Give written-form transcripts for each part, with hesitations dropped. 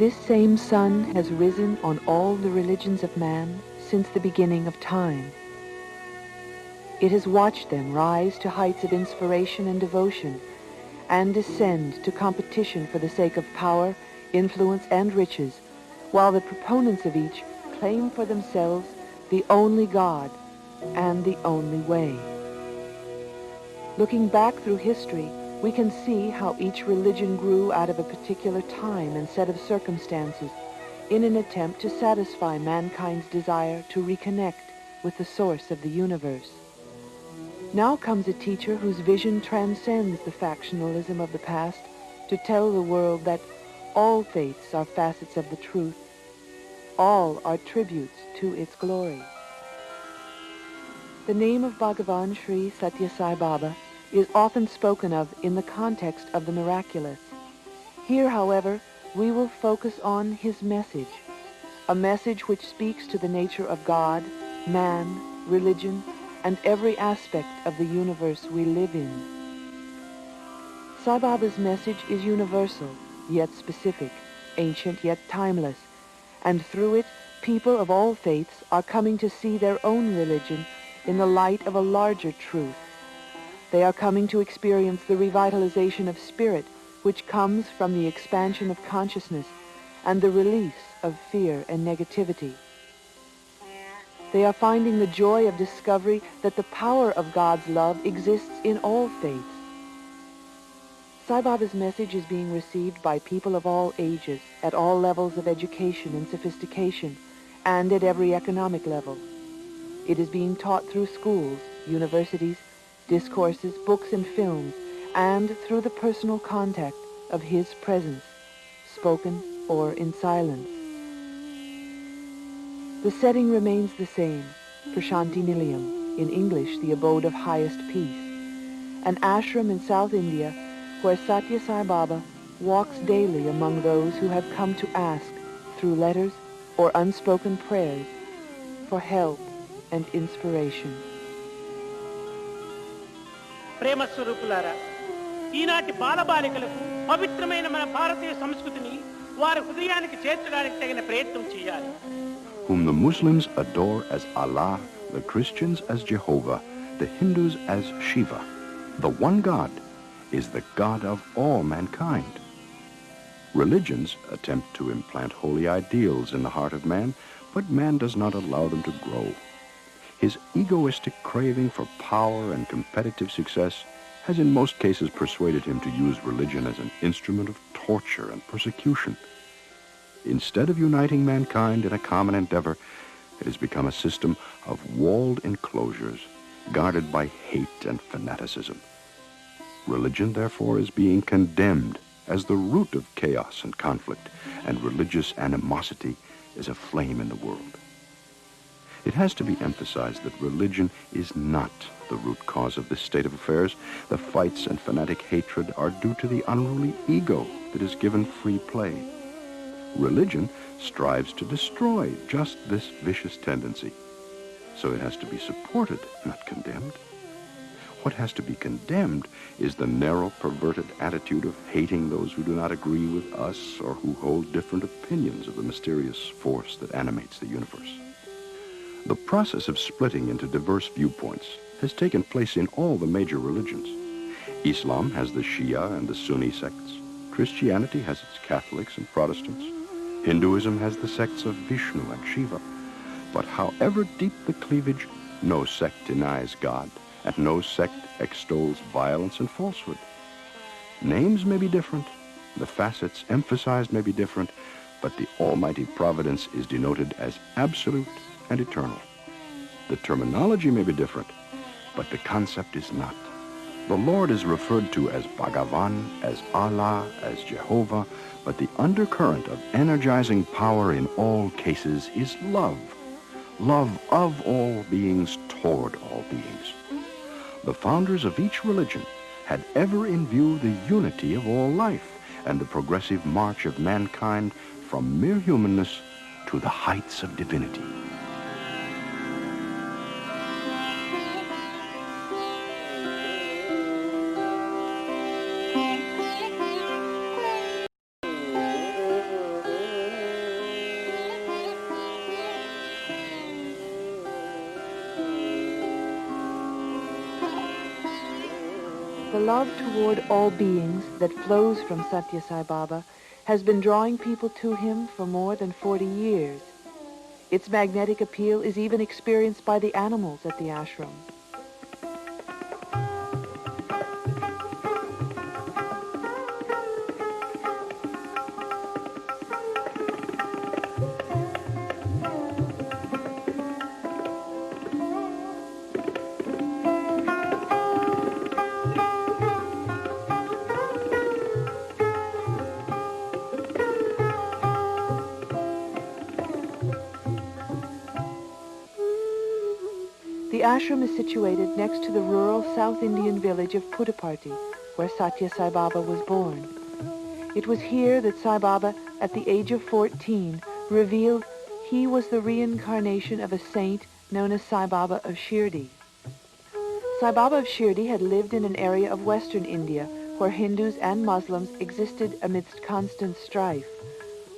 This same sun has risen on all the religions of man since the beginning of time. It has watched them rise to heights of inspiration and devotion, and descend to competition for the sake of power, influence, and riches, while the proponents of each claim for themselves the only God and the only way. Looking back through history, we can see how each religion grew out of a particular time and set of circumstances in an attempt to satisfy mankind's desire to reconnect with the source of the universe. Now comes a teacher whose vision transcends the factionalism of the past to tell the world that all faiths are facets of the truth, all are tributes to its glory. The name of Bhagavan Sri Sathya Sai Baba is often spoken of in the context of the miraculous. Here, however, we will focus on his message, a message which speaks to the nature of God, man, religion, and every aspect of the universe we live in. Sai Baba's message is universal, yet specific, ancient yet timeless, and through it, people of all faiths are coming to see their own religion in the light of a larger truth. They are coming to experience the revitalization of spirit, which comes from the expansion of consciousness and the release of fear and negativity. They are finding the joy of discovery that the power of God's love exists in all faiths. Sai Baba's message is being received by people of all ages, at all levels of education and sophistication, and at every economic level. It is being taught through schools, universities, discourses, books, and films, and through the personal contact of his presence, spoken or in silence. The setting remains the same, Prashanti Nilayam, in English, the abode of highest peace, an ashram in South India where Sathya Sai Baba walks daily among those who have come to ask, through letters or unspoken prayers, for help and inspiration. ప్రేమ స్వరూపులారా, ఈనాటి బాలబాలికలకు పవిత్రమైన మన భారతీయ సంస్కృతిని వారి హృదయానికి చేర్చడానికి తగిన ప్రయత్నం చేయాలి. Whom the Muslims adore as Allah, the Christians as Jehovah, the Hindus as Shiva. The one God is the God of all mankind. Religions attempt to implant holy ideals in the heart of man, but man does not allow them to grow. His egoistic craving for power and competitive success has in most cases persuaded him to use religion as an instrument of torture and persecution. Instead of uniting mankind in a common endeavor, it has become a system of walled enclosures, guarded by hate and fanaticism. Religion, therefore, is being condemned as the root of chaos and conflict, and religious animosity is a flame in the world. It has to be emphasized that religion is not the root cause of this state of affairs. The fights and fanatic hatred are due to the unruly ego that is given free play. Religion strives to destroy just this vicious tendency, so it has to be supported, not condemned. What has to be condemned is the narrow, perverted attitude of hating those who do not agree with us or who hold different opinions of the mysterious force that animates the universe. The process of splitting into diverse viewpoints has taken place in all the major religions. Islam has the Shia and the Sunni sects. Christianity has its Catholics and Protestants. Hinduism has the sects of Vishnu and Shiva. But however deep the cleavage, no sect denies God, and no sect extols violence and falsehood. Names may be different, the facets emphasized may be different, but the almighty providence is denoted as absolute and eternal. The terminology may be different, but the concept is not. The Lord is referred to as Bhagavan, as Allah, as Jehovah, but the undercurrent of energizing power in all cases is love. Love of all beings toward all beings. The founders of each religion had ever in view the unity of all life and the progressive march of mankind from mere humanness to the heights of divinity. The love toward all beings that flows from Sathya Sai Baba has been drawing people to him for more than 40 years. Its magnetic appeal is even experienced by the animals at the ashram. The ashram is situated next to the rural South Indian village of Puttaparthi, where Sathya Sai Baba was born. It was here that Sai Baba, at the age of 14, revealed he was the reincarnation of a saint known as Sai Baba of Shirdi. Sai Baba of Shirdi had lived in an area of western India where Hindus and Muslims existed amidst constant strife.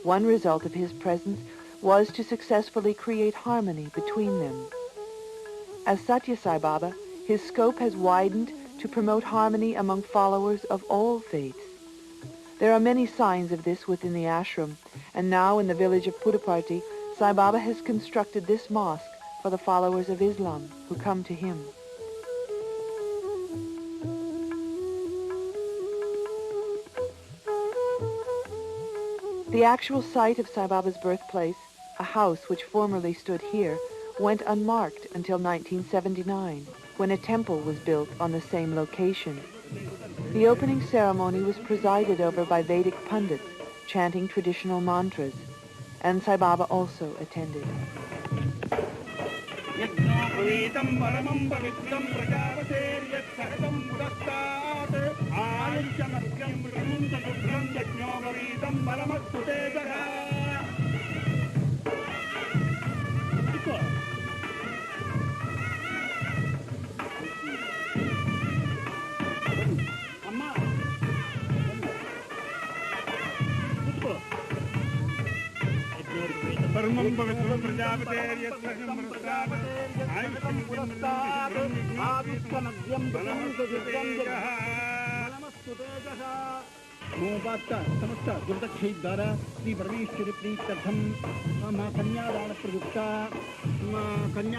One result of his presence was to successfully create harmony between them. As Sathya Sai Baba, his scope has widened to promote harmony among followers of all faiths. There are many signs of this within the ashram, and now in the village of Puttaparthi, Sai Baba has constructed this mosque for the followers of Islam who come to him. The actual site of Sai Baba's birthplace, a house which formerly stood here, went unmarked until 1979, when a temple was built on the same location. The opening ceremony was presided over by Vedic pundits, chanting traditional mantras, and Sai Baba also attended.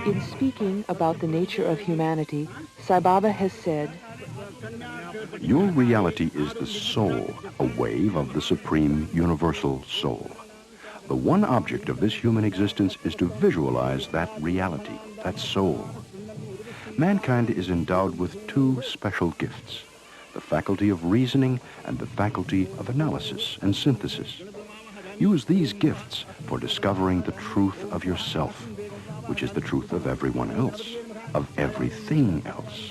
In speaking about the nature of humanity, Sai Baba has said, Your reality is the soul, a wave of the supreme universal soul. The one object of this human existence is to visualize that reality, that soul. Mankind is endowed with two special gifts, the faculty of reasoning and the faculty of analysis and synthesis. Use these gifts for discovering the truth of yourself, which is the truth of everyone else, of everything else.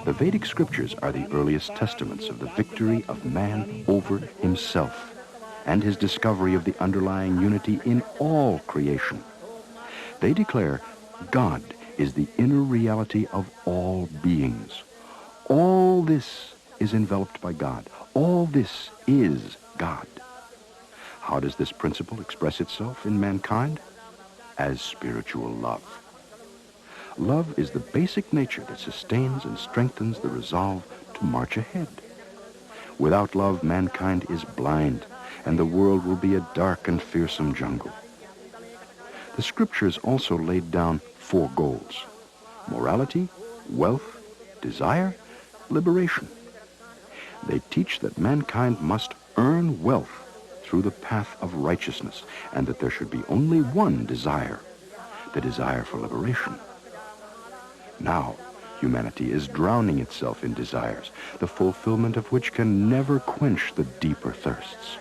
The Vedic scriptures are the earliest testaments of the victory of man over himself and his discovery of the underlying unity in all creation. They declare God is the inner reality of all beings. All this is enveloped by God. All this is God. How does this principle express itself in mankind? As spiritual love. Love is the basic nature that sustains and strengthens the resolve to march ahead. Without love, mankind is blind, and the world will be a dark and fearsome jungle. The scriptures also laid down 4 goals: morality, wealth, desire, liberation. They teach that mankind must earn wealth through the path of righteousness, and that there should be only one desire, the desire for liberation. Now, humanity is drowning itself in desires, the fulfillment of which can never quench the deeper thirsts.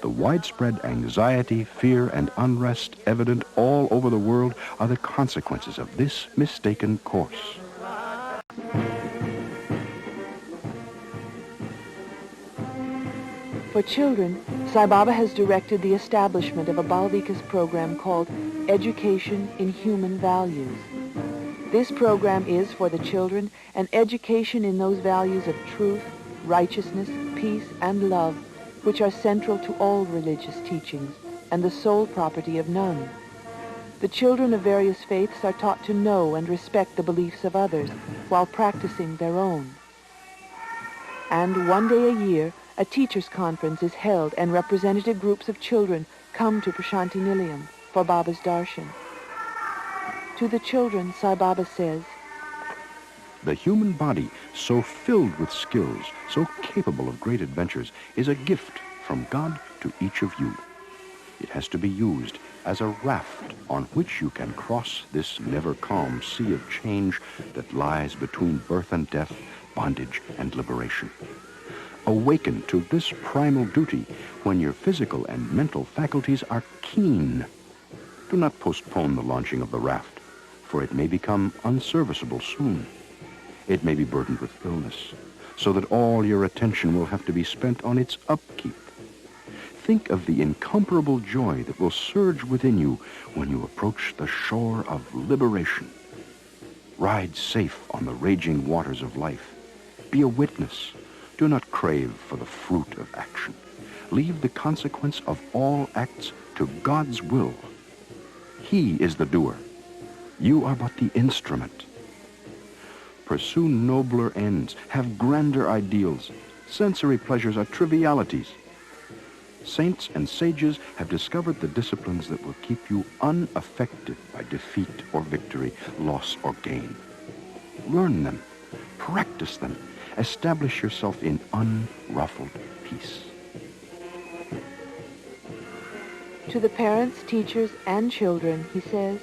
The widespread anxiety, fear, and unrest evident all over the world are the consequences of this mistaken course. For children, Sai Baba has directed the establishment of a Bal Vikas program called Education in Human Values. This program is, for the children, an education in those values of truth, righteousness, peace, and love, which are central to all religious teachings and the sole property of none. The children of various faiths are taught to know and respect the beliefs of others while practicing their own. And one day a year, a teachers' conference is held and representative groups of children come to Prashanti Nilayam for Baba's darshan. To the children, Sai Baba says, The human body, so filled with skills, so capable of great adventures, is a gift from God to each of you. It has to be used as a raft on which you can cross this never-calm sea of change that lies between birth and death, bondage and liberation. Awaken to this primal duty when your physical and mental faculties are keen. Do not postpone the launching of the raft, for it may become unserviceable soon. It may be burdened with illness, so that all your attention will have to be spent on its upkeep. Think of the incomparable joy that will surge within you when you approach the shore of liberation. Ride safe on the raging waters of life. Be a witness. Do not crave for the fruit of action. Leave the consequence of all acts to God's will. He is the doer. You are but the instrument. Pursue nobler ends. Have grander ideals. Sensory pleasures are trivialities. Saints and sages have discovered the disciplines that will keep you unaffected by defeat or victory, loss or gain. Learn them, practice them, establish yourself in unruffled peace. To the parents, teachers, and children, he says,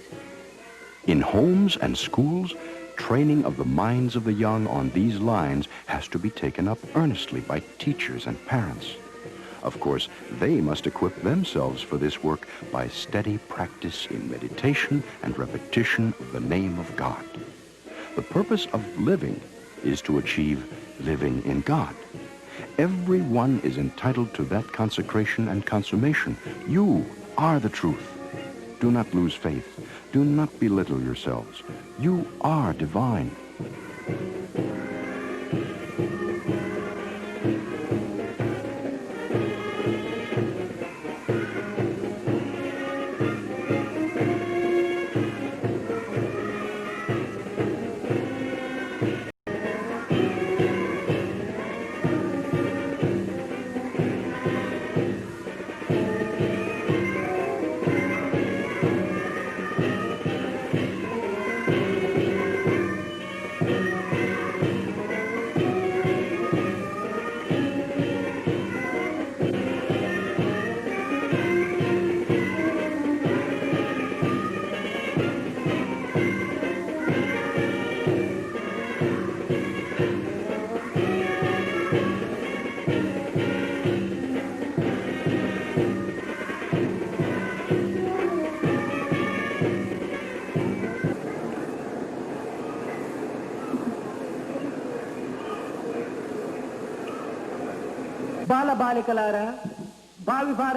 In homes and schools, training of the minds of the young on these lines has to be taken up earnestly by teachers and parents. Of course, they must equip themselves for this work by steady practice in meditation and repetition of the name of God. The purpose of living is to achieve living in God. Everyone is entitled to that consecration and consummation. You are the truth. Do not lose faith. Do not belittle yourselves. You are divine.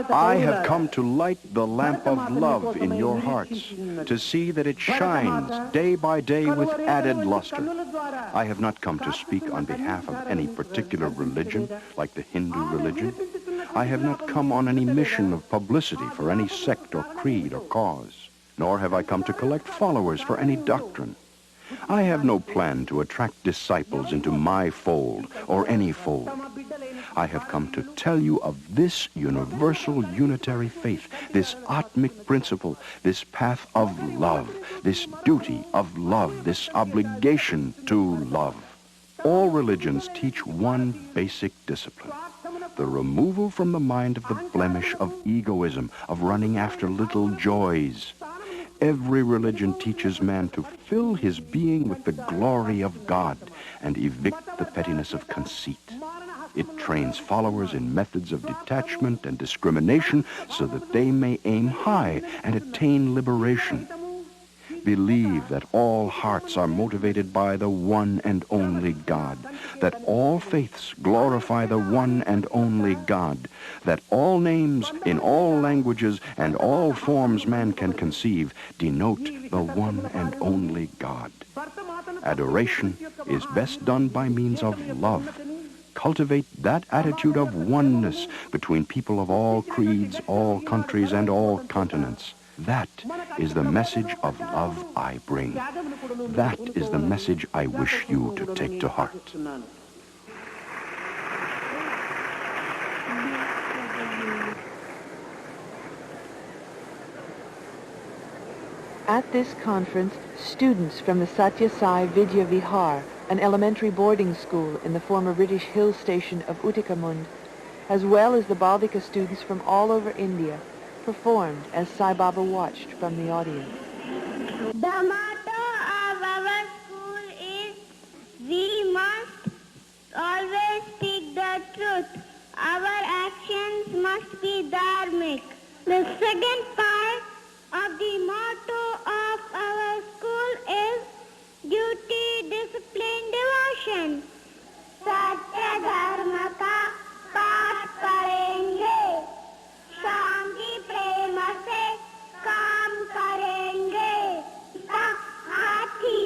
I have come to light the lamp of love in your hearts, to see that it shines day by day with added luster. I have not come to speak on behalf of any particular religion, like the Hindu religion. I have not come on any mission of publicity for any sect or creed or cause, nor have I come to collect followers for any doctrine. I have no plan to attract disciples into my fold or any fold. I have come to tell you of this universal unitary faith, this Atmic principle, this path of love, this duty of love, this obligation to love. All religions teach one basic discipline, the removal from the mind of the blemish of egoism, of running after little joys. Every religion teaches man to fill his being with the glory of God and evict the pettiness of conceit. It trains followers in methods of detachment and discrimination so that they may aim high and attain liberation. Believe that all hearts are motivated by the one and only God, that all faiths glorify the one and only God, that all names in all languages and all forms man can conceive denote the one and only God. Adoration is best done by means of love. Cultivate that attitude of oneness between people of all creeds, all countries, and all continents. That is the message of love I bring. That is the message I wish you to take to heart. At this conference, students from the SATHYA SAI Vidya Vihar, an elementary boarding school in the former British hill station of Uttikamund, as well as the Baldika students from all over India, performed as Sai Baba watched from the audience. The motto of our school is, we must always speak the truth. Our actions must be dharmic. The second part of the motto of our school is duty, discipline, devotion. Satya dharma ka पाठ करेंगे, शांति प्रेम से काम करेंगे, हाथी।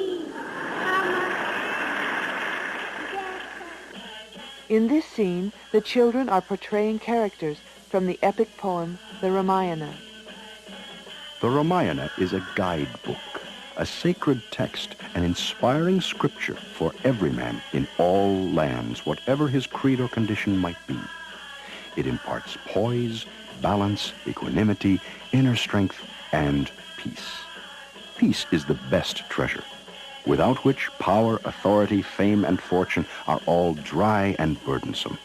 In this scene, the children are portraying characters from the epic poem, the Ramayana. The Ramayana is a guidebook, a sacred text, an inspiring scripture for every man in all lands, whatever his creed or condition might be. It imparts poise, balance, equanimity, inner strength, and peace. Peace is the best treasure, without which power, authority, fame, and fortune are all dry and burdensome.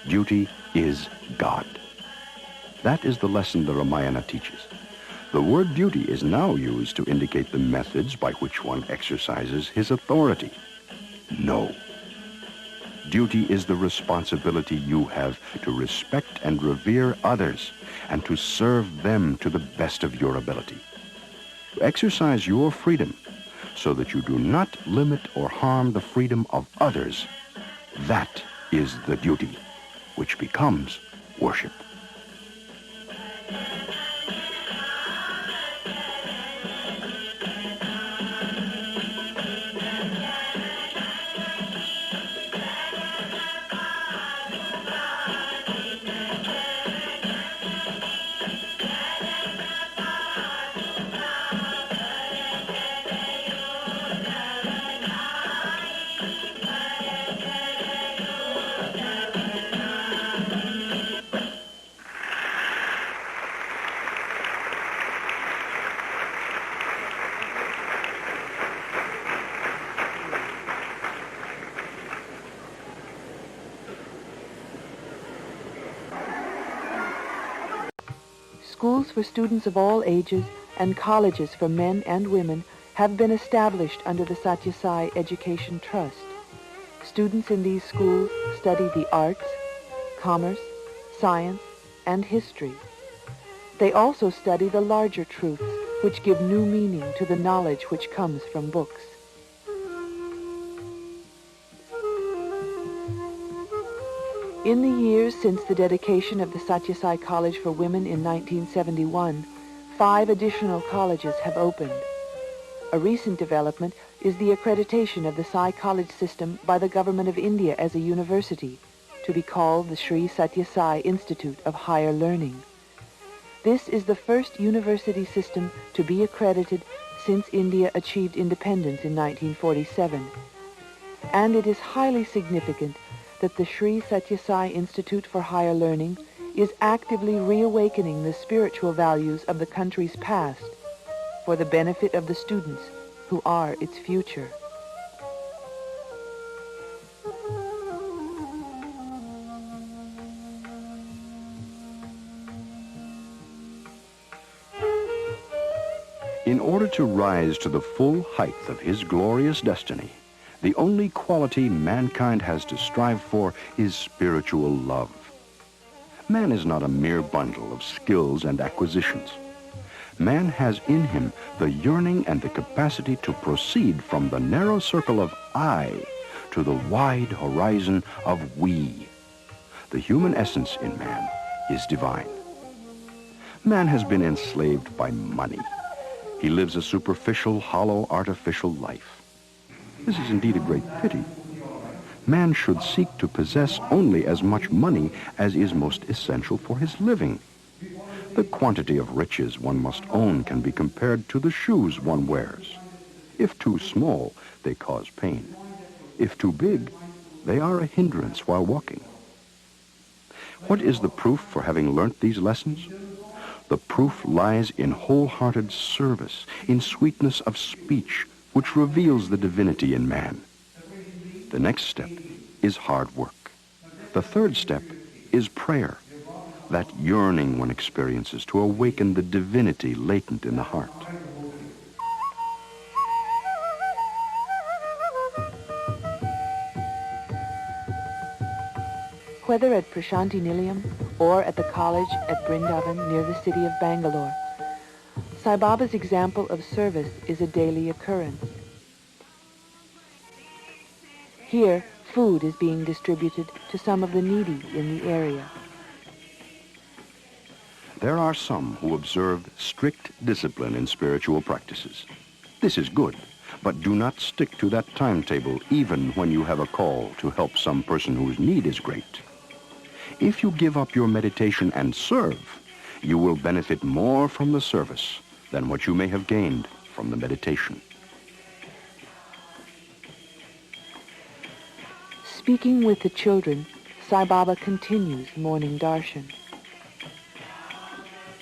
Duty is God. That is the lesson the Ramayana teaches. The word duty is now used to indicate the methods by which one exercises his authority. No. Duty is the responsibility you have to respect and revere others and to serve them to the best of your ability. To exercise your freedom so that you do not limit or harm the freedom of others, that is the duty, which becomes worship. Schools for students of all ages and colleges for men and women have been established under the Satya Sai Education Trust. Students in these schools study the arts, commerce, science, and history. They also study the larger truths which give new meaning to the knowledge which comes from books. In the years since the dedication of the Satya Sai College for Women in 1971, 5 additional colleges have opened. A recent development is the accreditation of the Sai College system by the Government of India as a university, to be called the Sri Sathya Sai Institute of Higher Learning. This is the first university system to be accredited since India achieved independence in 1947. And it is highly significant that the Sri Sathya Sai Institute for Higher Learning is actively reawakening the spiritual values of the country's past for the benefit of the students who are its future. In order to rise to the full height of his glorious destiny, the only quality mankind has to strive for is spiritual love. Man is not a mere bundle of skills and acquisitions. Man has in him the yearning and the capacity to proceed from the narrow circle of I to the wide horizon of we. The human essence in man is divine. Man has been enslaved by money. He lives a superficial, hollow, artificial life. This is indeed a great pity. Man should seek to possess only as much money as is most essential for his living. The quantity of riches one must own can be compared to the shoes one wears. If too small, they cause pain. If too big, they are a hindrance while walking. What is the proof for having learnt these lessons? The proof lies in wholehearted service, in sweetness of speech, which reveals the divinity in man. The next step is hard work. The third step is prayer, that yearning one experiences to awaken the divinity latent in the heart. Whether at Prashanti Nilayam or at the college at Brindavan near the city of Bangalore, Sai Baba's example of service is a daily occurrence. Here, food is being distributed to some of the needy in the area. There are some who observe strict discipline in spiritual practices. This is good, but do not stick to that timetable even when you have a call to help some person whose need is great. If you give up your meditation and serve, you will benefit more from the service than what you may have gained from the meditation. Speaking with the children, Sai Baba continues morning darshan.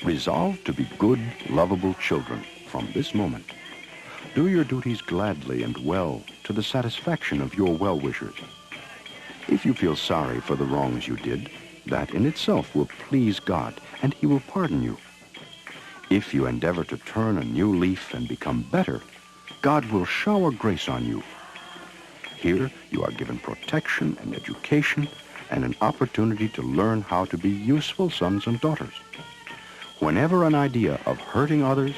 Resolve to be good, lovable children from this moment. Do your duties gladly and well to the satisfaction of your well-wishers. If you feel sorry for the wrongs you did, that in itself will please God, and He will pardon you. If you endeavor to turn a new leaf and become better, God will shower grace on you. Here you are given protection and education and an opportunity to learn how to be useful sons and daughters. Whenever an idea of hurting others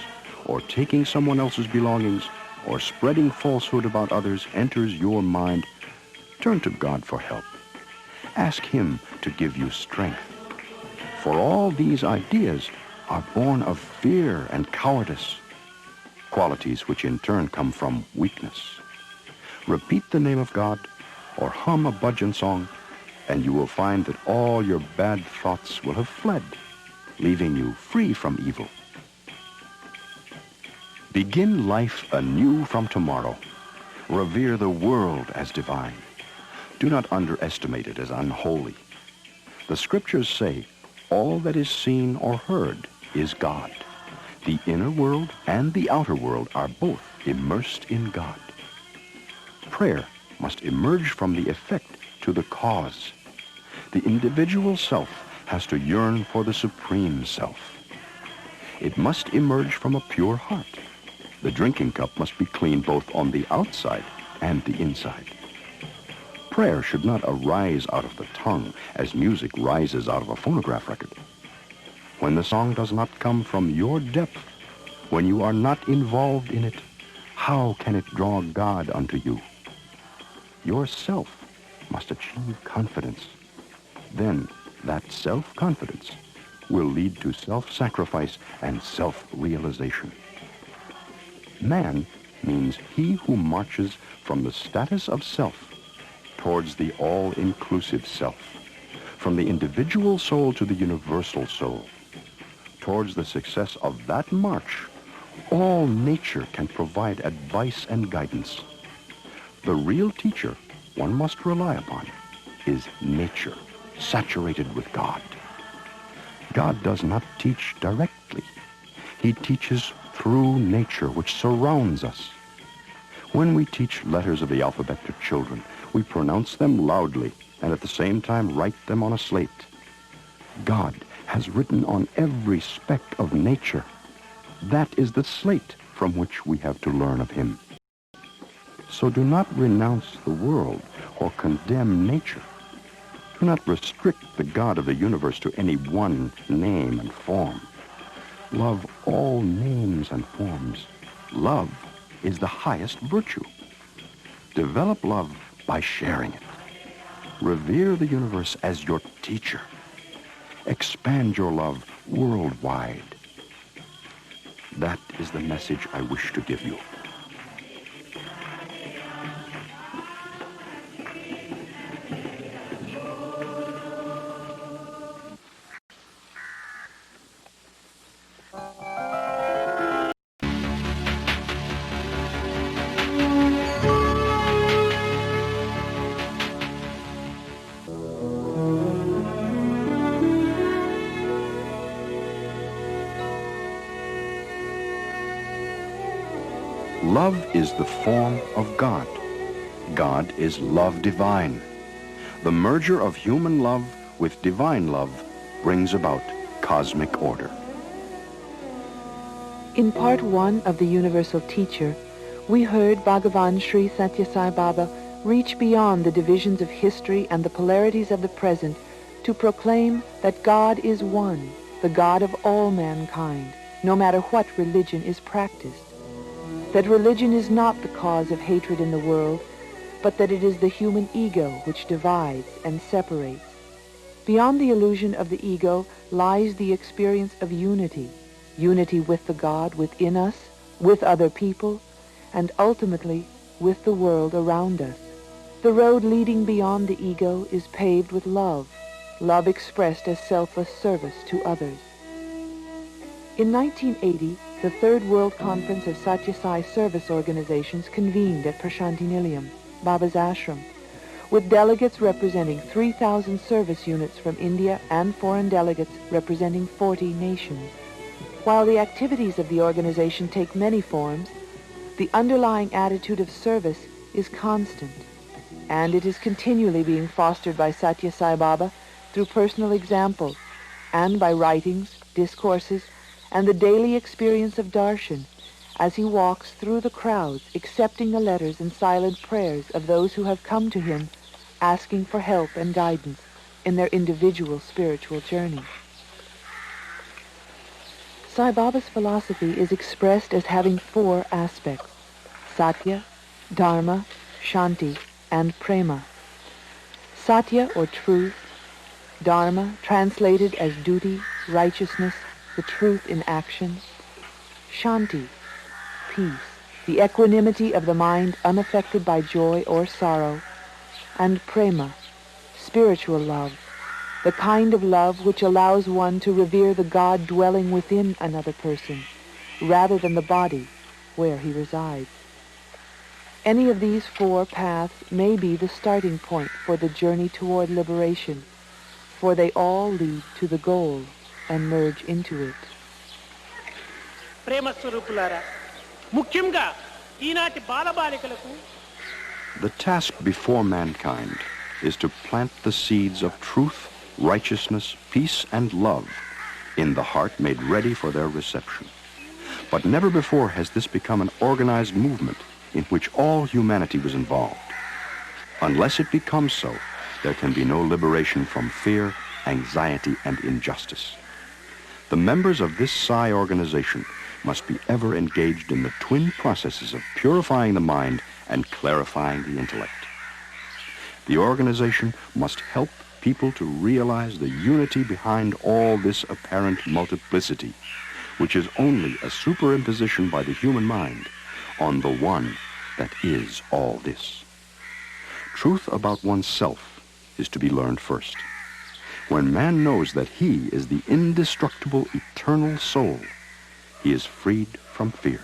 or taking someone else's belongings or spreading falsehood about others enters your mind, turn to God for help. Ask Him to give you strength. For all these ideas are born of fear and cowardice, qualities which in turn come from weakness. Repeat the name of God or hum a bhajan song, and you will find that all your bad thoughts will have fled, leaving you free from evil. Begin life anew from tomorrow. Revere the world as divine. Do not underestimate it as unholy. The scriptures say, all that is seen or heard is God. The inner world and the outer world are both immersed in God. Prayer must emerge from the effect to the cause. The individual self has to yearn for the supreme self. It must emerge from a pure heart. The drinking cup must be clean both on the outside and the inside. Prayer should not arise out of the tongue as music rises out of a phonograph record. When the song does not come from your depth, when you are not involved in it, how can it draw God unto you? Yourself must achieve confidence. Then that self-confidence will lead to self-sacrifice and self-realization. Man means he who marches from the status of self towards the all-inclusive self, from the individual soul to the universal soul. Towards the success of that march, all nature can provide advice and guidance. The real teacher one must rely upon is nature, saturated with God. God does not teach directly. He teaches through nature which surrounds us. When we teach letters of the alphabet to children, we pronounce them loudly and at the same time write them on a slate. God has written on every speck of nature. That is the slate from which we have to learn of Him. So do not renounce the world or condemn nature. Do not restrict the God of the universe to any one name and form. Love all names and forms. Love is the highest virtue. Develop love by sharing it. Revere the universe as your teacher. Expand your love worldwide. That is the message I wish to give you. is the form of God. God is love divine. The merger of human love with divine love brings about cosmic order. In part 1 of the Universal Teacher, we heard Bhagavan Sri Sathya Sai Baba reach beyond the divisions of history and the polarities of the present to proclaim that God is one, the God of all mankind, no matter what religion is practiced. That religion is not the cause of hatred in the world, but that it is the human ego which divides and separates. Beyond the illusion of the ego lies the experience of unity, unity with the God within us, with other people, and ultimately with the world around us. The road leading beyond the ego is paved with love, love expressed as selfless service to others. In 1980, the Third World Conference of Sathya Sai service organizations convened at Prashanti Nilayam, Baba's ashram, with delegates representing 3,000 service units from India and foreign delegates representing 40 nations. While the activities of the organization take many forms, the underlying attitude of service is constant, and it is continually being fostered by Sathya Sai Baba through personal examples and by writings, discourses, and the daily experience of darshan as he walks through the crowds accepting the letters and silent prayers of those who have come to him asking for help and guidance in their individual spiritual journey. Sai Baba's philosophy is expressed as having 4 aspects: Satya, Dharma, Shanti, and Prema. Satya, or truth; Dharma, translated as duty, righteousness, the truth in action; Shanti, peace, the equanimity of the mind unaffected by joy or sorrow; and Prema, spiritual love, the kind of love which allows one to revere the God dwelling within another person, rather than the body where he resides. Any of these 4 paths may be the starting point for the journey toward liberation, for they all lead to the goal and merge into it. ప్రేమ స్వరూపులారా, ముఖ్యంగా ఈనాటి బాలబాలికలకు The task before mankind is to plant the seeds of truth, righteousness, peace, and love in the heart made ready for their reception. But never before has this become an organized movement in which all humanity was involved. Unless it becomes so, there can be no liberation from fear, anxiety, and injustice. The members of this Sai organization must be ever engaged in the twin processes of purifying the mind and clarifying the intellect. The organization must help people to realize the unity behind all this apparent multiplicity, which is only a superimposition by the human mind on the one that is all this. Truth about oneself is to be learned first. When man knows that he is the indestructible, eternal soul, he is freed from fear.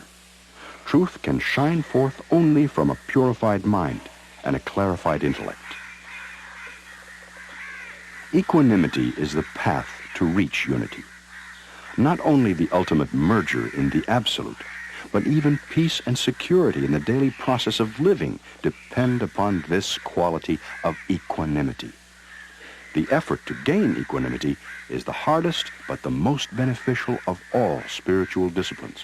Truth can shine forth only from a purified mind and a clarified intellect. Equanimity is the path to reach unity. Not only the ultimate merger in the absolute, but even peace and security in the daily process of living depend upon this quality of equanimity. The effort to gain equanimity is the hardest but the most beneficial of all spiritual disciplines.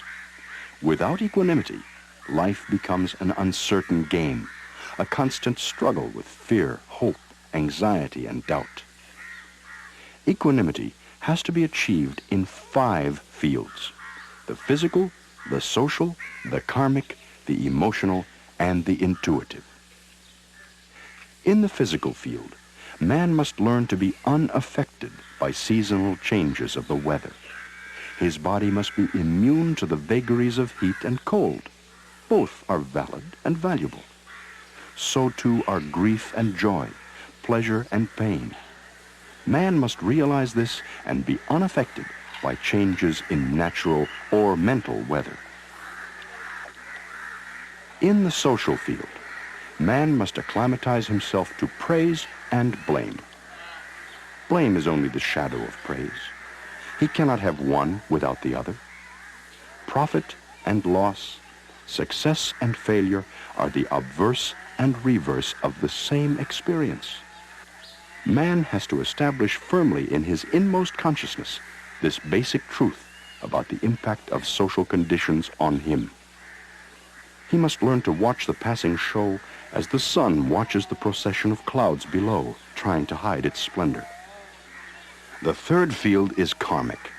Without equanimity, life becomes an uncertain game, a constant struggle with fear, hope, anxiety, and doubt. Equanimity has to be achieved in 5 fields: the physical, the social, the karmic, the emotional, and the intuitive. In the physical field, man must learn to be unaffected by seasonal changes of the weather. His body must be immune to the vagaries of heat and cold. Both are valid and valuable. So too are grief and joy, pleasure and pain. Man must realize this and be unaffected by changes in natural or mental weather. In the social field, man must acclimatize himself to praise and blame. Blame is only the shadow of praise. He cannot have one without the other. Profit and loss, Success and failure are the obverse and reverse of the same experience. Man has to establish firmly in his inmost consciousness this basic truth about the impact of social conditions on him. He must learn to watch the passing show as the sun watches the procession of clouds below, trying to hide its splendor. The third field is karmic.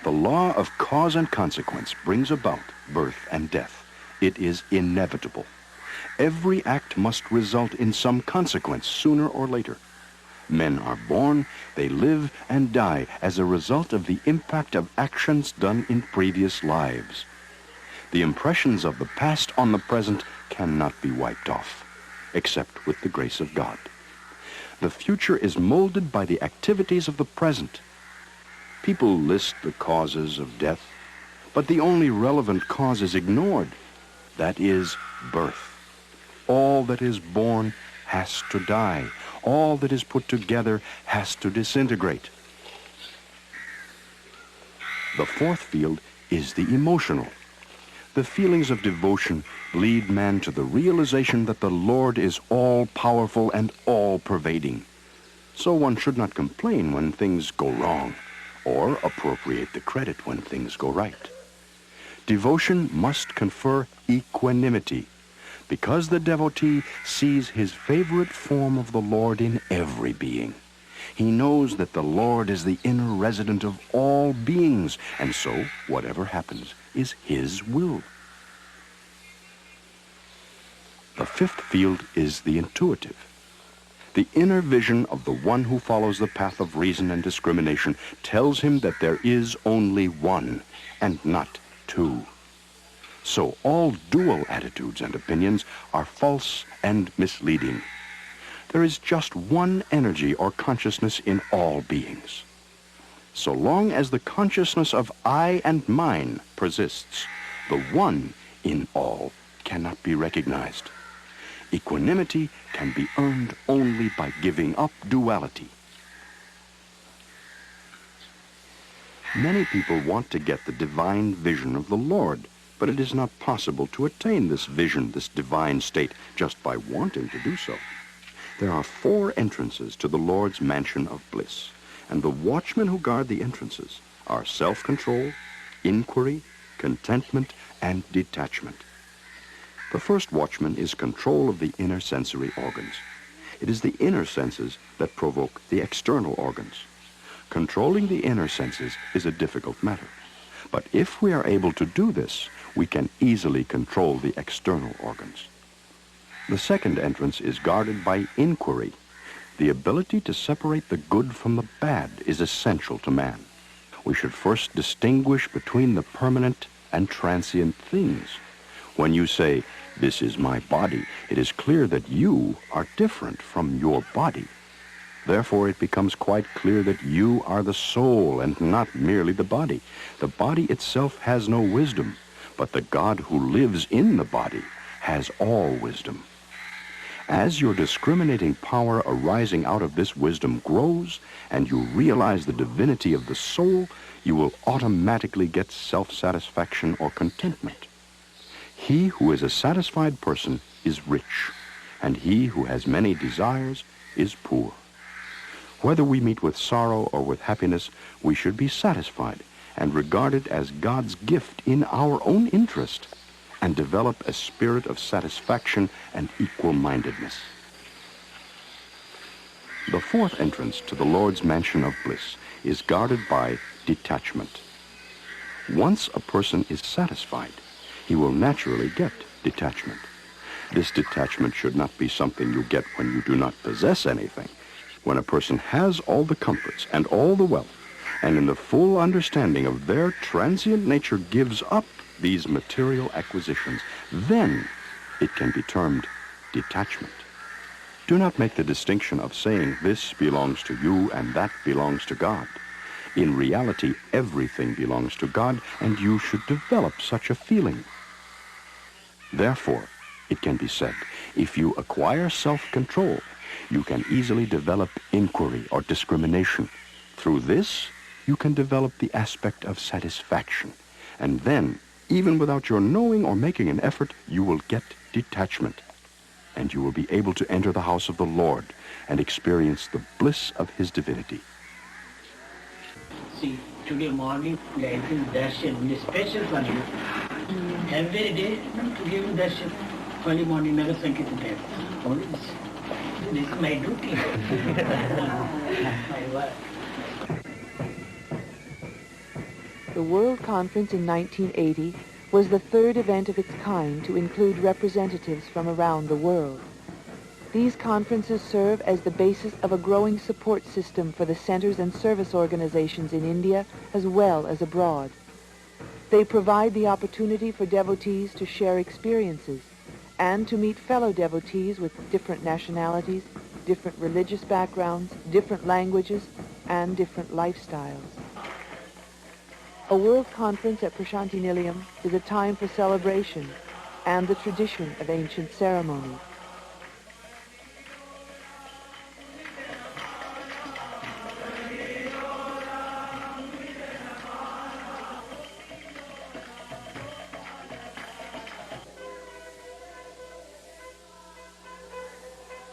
The law of cause and consequence brings about birth and death. It is inevitable. Every act must result in some consequence sooner or later. Men are born, they live and die as a result of the impact of actions done in previous lives. The impressions of the past on the present cannot be wiped off, except with the grace of God. The future is molded by the activities of the present. People list the causes of death, but the only relevant cause is ignored. That is birth. All that is born has to die. All that is put together has to disintegrate. The fourth field is the emotional. The feelings of devotion lead man to the realization that the Lord is all-powerful and all-pervading. So one should not complain when things go wrong, or appropriate the credit when things go right. Devotion must confer equanimity, because the devotee sees his favorite form of the Lord in every being. He knows that the Lord is the inner resident of all beings, and so whatever happens is his will. The fifth field is the intuitive. The inner vision of the one who follows the path of reason and discrimination tells him that there is only one, and not two. So all dual attitudes and opinions are false and misleading. There is just one energy or consciousness in all beings. So long as the consciousness of I and mine persists, the one in all cannot be recognized. Equanimity can be earned only by giving up duality. Many people want to get the divine vision of the Lord, but it is not possible to attain this vision, this divine state, just by wanting to do so. There are 4 entrances to the Lord's mansion of bliss, and the watchmen who guard the entrances are self-control, inquiry, contentment, and detachment. The first watchman is control of the inner sensory organs. It is the inner senses that provoke the external organs. Controlling the inner senses is a difficult matter, but if we are able to do this, we can easily control the external organs. The second entrance is guarded by inquiry. The ability to separate the good from the bad is essential to man. We should first distinguish between the permanent and transient things. When you say, "This is my body," it is clear that you are different from your body. Therefore, it becomes quite clear that you are the soul and not merely the body. The body itself has no wisdom, but the God who lives in the body has all wisdom. As your discriminating power arising out of this wisdom grows, and you realize the divinity of the soul, you will automatically get self-satisfaction or contentment. He who is a satisfied person is rich, and he who has many desires is poor. Whether we meet with sorrow or with happiness, we should be satisfied and regard it as God's gift in our own interest, and develop a spirit of satisfaction and equal-mindedness. The fourth entrance to the Lord's mansion of bliss is guarded by detachment. Once a person is satisfied, he will naturally get detachment. This detachment should not be something you get when you do not possess anything. When a person has all the comforts and all the wealth, and in the full understanding of their transient nature gives up these material acquisitions, then it can be termed detachment. Do not make the distinction of saying this belongs to you and that belongs to God. In reality, everything belongs to God, and you should develop such a feeling. Therefore, it can be said, if you acquire self-control, you can easily develop inquiry or discrimination. Through this, you can develop the aspect of satisfaction, and then Even without your knowing or making an effort, you will get detachment, and you will be able to enter the house of the Lord and experience the bliss of His divinity. See, today morning we are having darshan, only special for you. Every day to give darshan. Early morning, Nagar Sankirtan time. Only this is my duty. My work. The World Conference in 1980 was the third event of its kind to include representatives from around the world. These conferences serve as the basis of a growing support system for the centers and service organizations in India as well as abroad. They provide the opportunity for devotees to share experiences and to meet fellow devotees with different nationalities, different religious backgrounds, different languages, and different lifestyles. A World Conference at Prashanti Nilayam is a time for celebration and the tradition of ancient ceremony.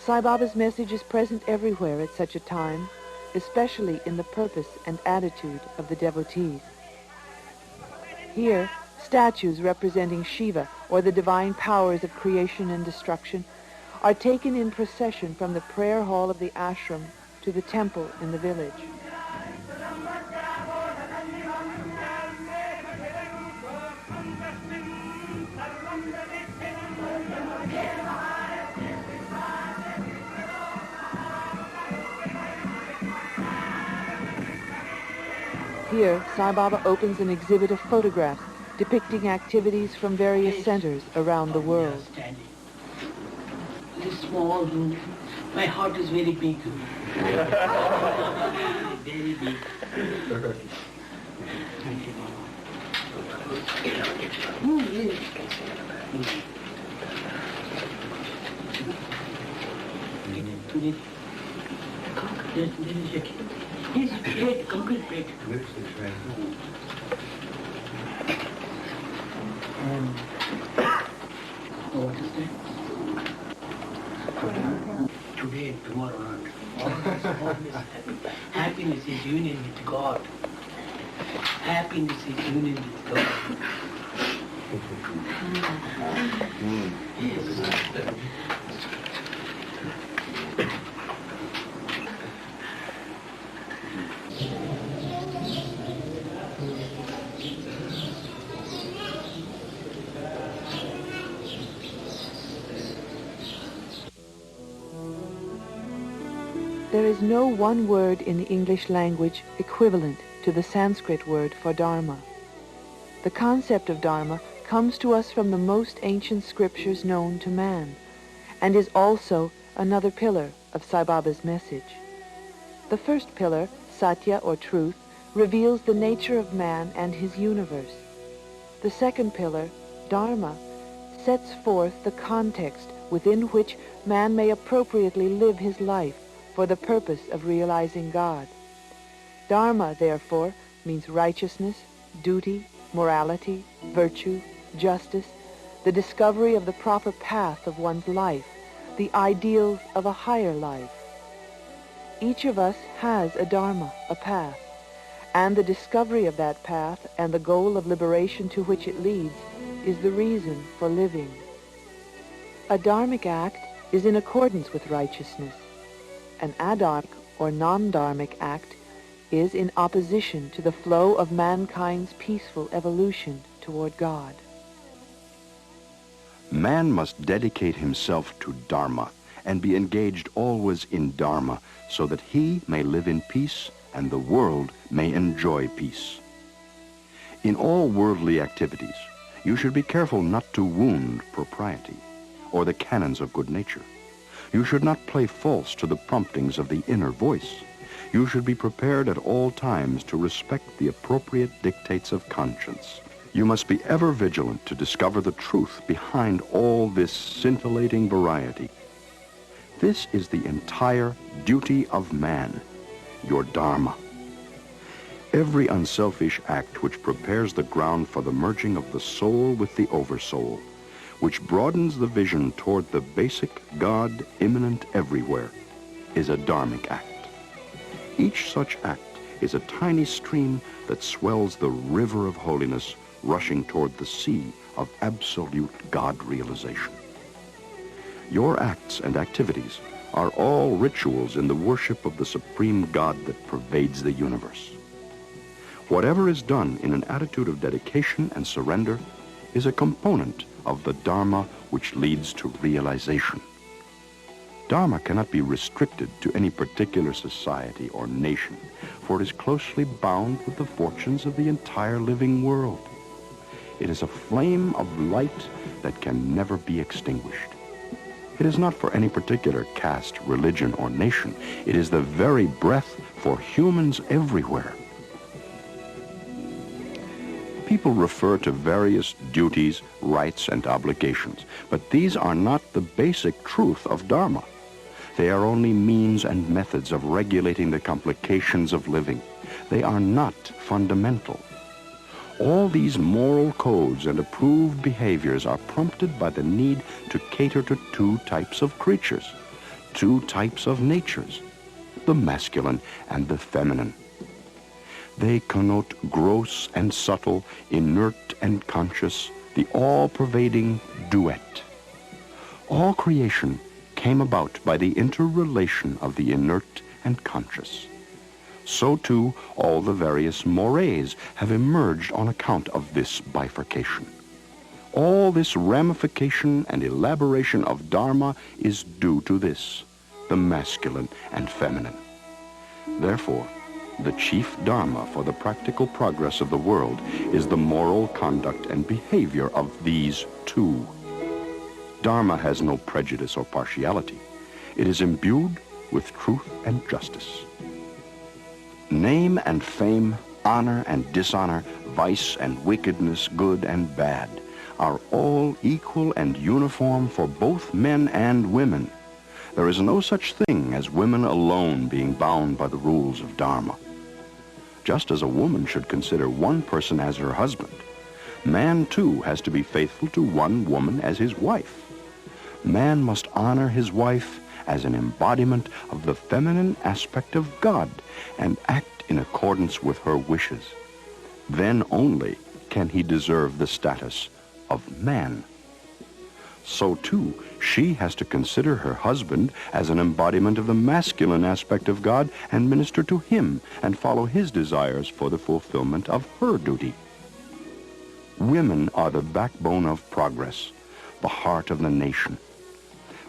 Sai Baba's message is present everywhere at such a time, especially in the purpose and attitude of the devotees. Here, statues representing Shiva, or the divine powers of creation and destruction, are taken in procession from the prayer hall of the ashram to the temple in the village. Here, Sai Baba opens an exhibit of photographs depicting activities from various centers around the world. This small room, my heart is very big. Very big. Yes, plate, complete plate. What is that? Today and tomorrow not. Always happy. Happiness is union with God. Happiness is union with God. Yes. There is no one word in the English language equivalent to the Sanskrit word for Dharma. The concept of Dharma comes to us from the most ancient scriptures known to man, and is also another pillar of Sai Baba's message. The first pillar, Satya or truth, reveals the nature of man and his universe. The second pillar, Dharma, sets forth the context within which man may appropriately live his life for the purpose of realizing God. Dharma, therefore, means righteousness, duty, morality, virtue, justice, the discovery of the proper path of one's life, the ideals of a higher life. Each of us has a Dharma, a path, and the discovery of that path and the goal of liberation to which it leads is the reason for living. A dharmic act is in accordance with righteousness. An adharmic or non-dharmic act is in opposition to the flow of mankind's peaceful evolution toward God. Man must dedicate himself to Dharma and be engaged always in Dharma so that he may live in peace and the world may enjoy peace. In all worldly activities, you should be careful not to wound propriety or the canons of good nature. You should not play false to the promptings of the inner voice. You should be prepared at all times to respect the appropriate dictates of conscience. You must be ever vigilant to discover the truth behind all this scintillating variety. This is the entire duty of man, your Dharma. every unselfish act which prepares the ground for the merging of the soul with the oversoul, which broadens the vision toward the basic God immanent everywhere, is a dharmic act. Each such act is a tiny stream that swells the river of holiness rushing toward the sea of absolute God realization. Your acts and activities are all rituals in the worship of the supreme God that pervades the universe. Whatever is done in an attitude of dedication and surrender is a component of the Dharma which leads to realization. Dharma cannot be restricted to any particular society or nation, for it is closely bound with the fortunes of the entire living world. It is a flame of light that can never be extinguished. It is not for any particular caste, religion, or nation. It is the very breath for humans everywhere. People refer to various duties, rights, and obligations, but these are not the basic truth of Dharma. They are only means and methods of regulating the complications of living. They are not fundamental. All these moral codes and approved behaviors are prompted by the need to cater to two types of creatures, two types of natures, the masculine and the feminine. They connote gross and subtle, inert and conscious, the all-pervading duet. All creation came about by the interrelation of the inert and conscious. So too, all the various mores have emerged on account of this bifurcation. All this ramification and elaboration of Dharma is due to this, the masculine and feminine. Therefore, the chief Dharma for the practical progress of the world is the moral conduct and behavior of these two. Dharma has no prejudice or partiality. It is imbued with truth and justice. Name and fame, honor and dishonor, vice and wickedness, good and bad, are all equal and uniform for both men and women. There is no such thing as women alone being bound by the rules of Dharma. Just as a woman should consider one person as her husband, man too has to be faithful to one woman as his wife. Man must honor his wife as an embodiment of the feminine aspect of God and act in accordance with her wishes. Then only can he deserve the status of man. So too, she has to consider her husband as an embodiment of the masculine aspect of God and minister to him and follow his desires for the fulfillment of her duty. Women are the backbone of progress, the heart of the nation.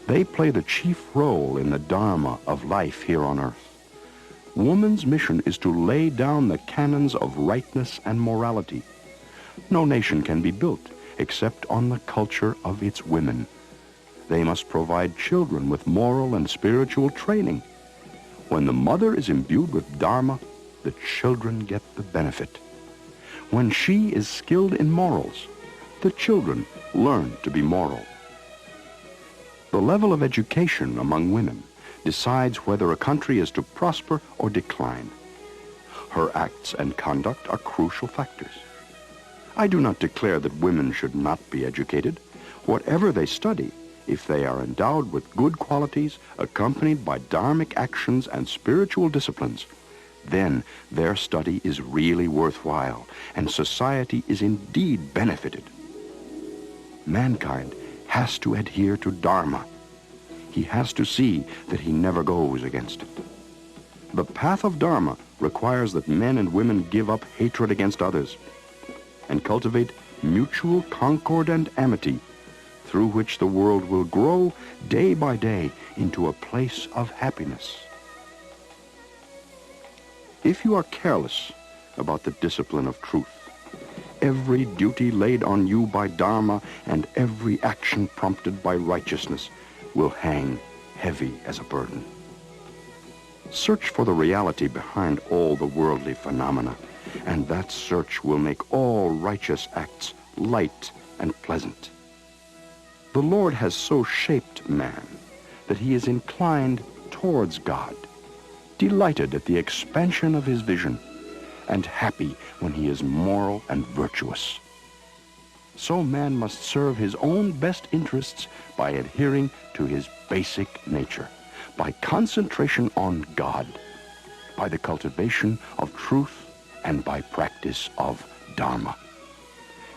They play the chief role in the Dharma of life here on earth. Woman's mission is to lay down the canons of rightness and morality. No nation can be built except on the culture of its women. They must provide children with moral and spiritual training. When the mother is imbued with Dharma, the children get the benefit. When she is skilled in morals, the children learn to be moral. The level of education among women decides whether a country is to prosper or decline. Her acts and conduct are crucial factors. I do not declare that women should not be educated. Whatever they study, if they are endowed with good qualities, accompanied by dharmic actions and spiritual disciplines, then their study is really worthwhile, and society is indeed benefited. Mankind has to adhere to Dharma. He has to see that he never goes against it. The path of Dharma requires that men and women give up hatred against others and cultivate mutual concord and amity, through which the world will grow day by day into a place of happiness. If you are careless about the discipline of truth, every duty laid on you by Dharma and every action prompted by righteousness will hang heavy as a burden. Search for the reality behind all the worldly phenomena, and that search will make all righteous acts light and pleasant. The Lord has so shaped man that he is inclined towards God, delighted at the expansion of his vision, and happy when he is moral and virtuous. So man must serve his own best interests by adhering to his basic nature, by concentration on God, by the cultivation of truth, and by practice of Dharma.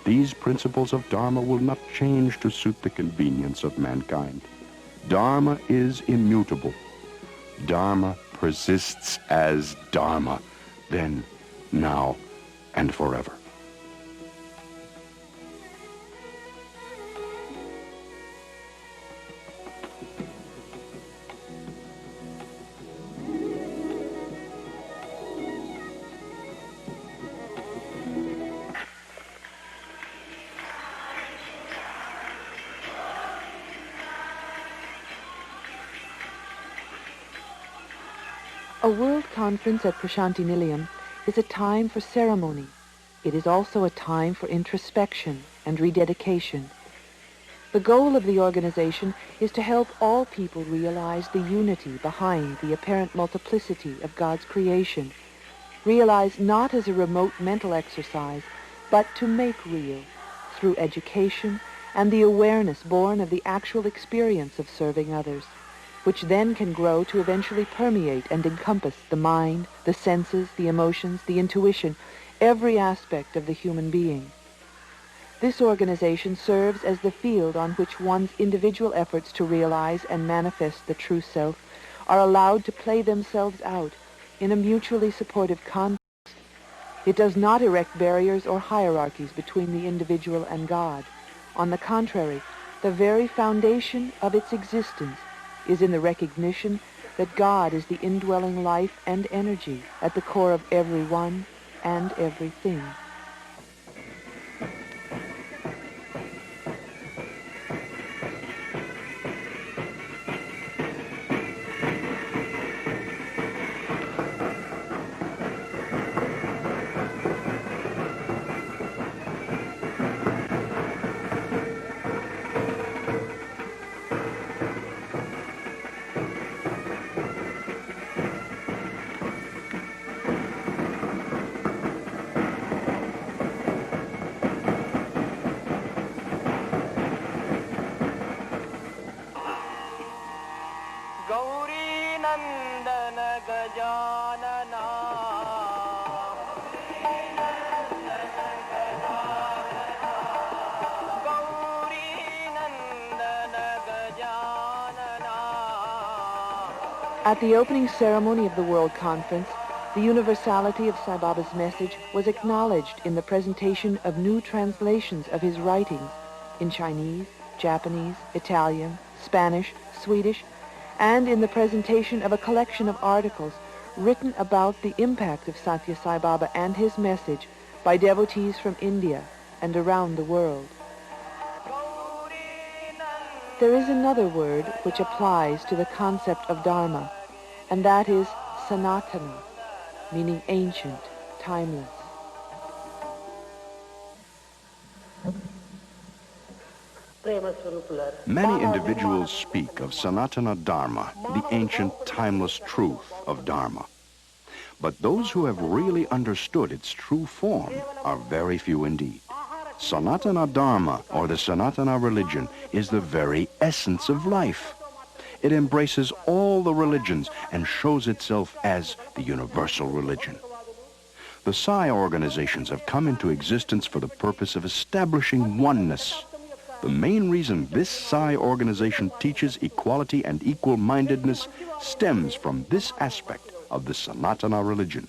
These principles of Dharma will not change to suit the convenience of mankind. Dharma is immutable. Dharma persists as Dharma, then, now, and forever. A world conference at Prashanti Nilayam is a time for ceremony. It is also a time for introspection and rededication. The goal of the organization is to help all people realize the unity behind the apparent multiplicity of God's creation, realized not as a remote mental exercise, but to make real through education and the awareness born of the actual experience of serving others, which then can grow to eventually permeate and encompass the mind, the senses, the emotions, the intuition, every aspect of the human being. This organization serves as the field on which one's individual efforts to realize and manifest the true self are allowed to play themselves out in a mutually supportive context. It does not erect barriers or hierarchies between the individual and God. On the contrary, the very foundation of its existence is in the recognition that God is the indwelling life and energy at the core of everyone and everything. At the opening ceremony of the World Conference, the universality of Sai Baba's message was acknowledged in the presentation of new translations of his writings in Chinese, Japanese, Italian, Spanish, Swedish, and in the presentation of a collection of articles written about the impact of Sathya Sai Baba and his message by devotees from India and around the world. There is another word which applies to the concept of Dharma, and that is Sanatana, meaning ancient, timeless. Many individuals speak of Sanatana Dharma, the ancient, timeless truth of Dharma. But those who have really understood its true form are very few indeed. Sanatana Dharma, or the Sanatana religion, is the very essence of life. It embraces all the religions and shows itself as the universal religion. The Sai organizations have come into existence for the purpose of establishing oneness. The main reason this Sai organization teaches equality and equal-mindedness stems from this aspect of the Sanatana religion.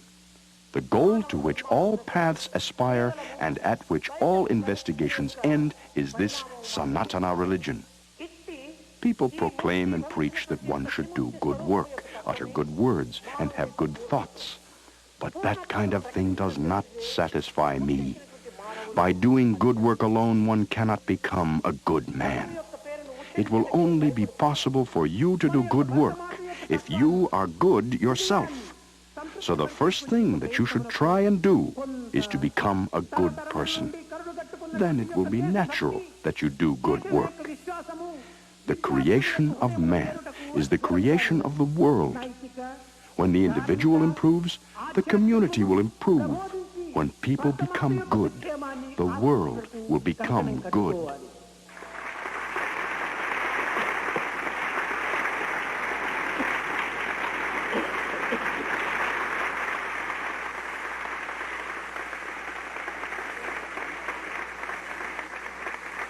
The goal to which all paths aspire and at which all investigations end is this Sanatana religion. People proclaim and preach that one should do good work, utter good words, and have good thoughts. But that kind of thing does not satisfy me. By doing good work alone, one cannot become a good man. It will only be possible for you to do good work if you are good yourself. So the first thing that you should try and do is to become a good person. Then it will be natural that you do good work. The creation of man is the creation of the world. When the individual improves, the community will improve. When people become good, the world will become good.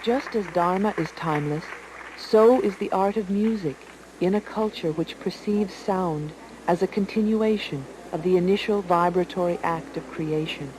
Just as Dharma is timeless, so is the art of music in a culture which perceives sound as a continuation of the initial vibratory act of creation.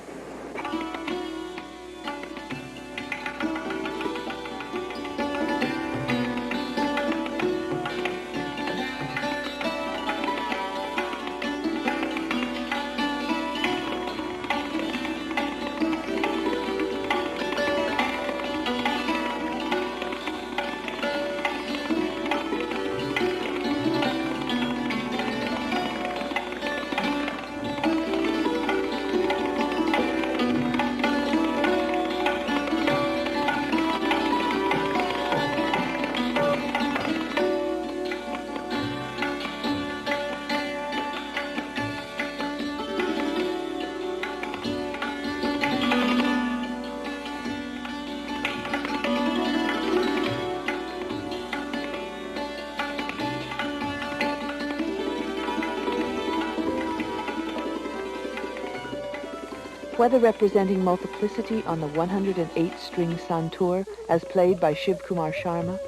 Whether representing multiplicity on the 108-string santur as played by Shiv Kumar Sharma,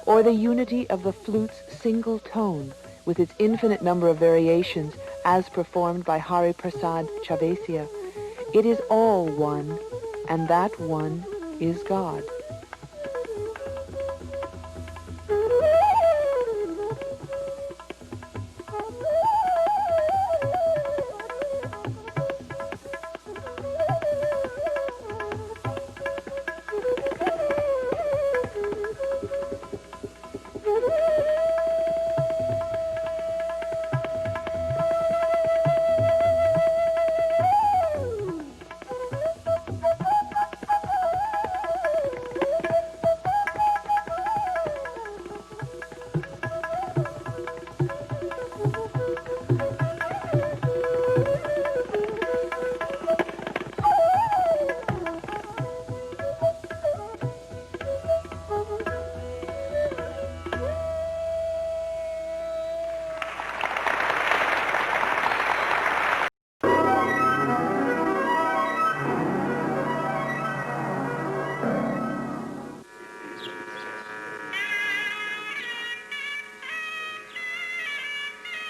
or the unity of the flute's single tone with its infinite number of variations as performed by Hari Prasad Chavesia, it is all one, and that one is God.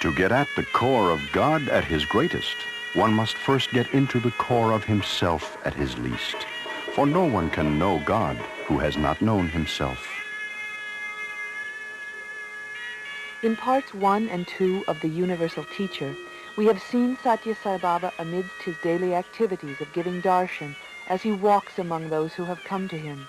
To get at the core of God at his greatest, one must first get into the core of himself at his least. For no one can know God who has not known himself. In parts 1 and 2 of The Universal Teacher, we have seen Sathya Sai Baba amidst his daily activities of giving darshan as he walks among those who have come to him.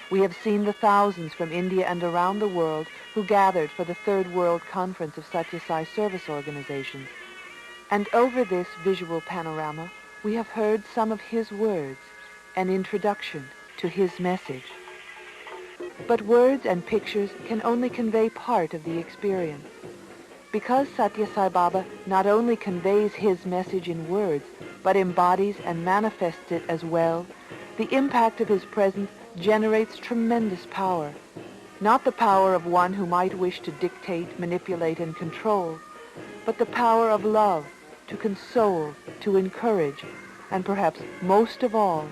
We have seen the thousands from India and around the world who gathered for the Third World Conference of Sathya Sai service organizations. And over this visual panorama, we have heard some of his words, an introduction to his message. But words and pictures can only convey part of the experience. Because Sathya Sai Baba not only conveys his message in words, but embodies and manifests it as well, the impact of his presence generates tremendous power. Not the power of one who might wish to dictate, manipulate, and control, but the power of love, to console, to encourage, and perhaps most of all,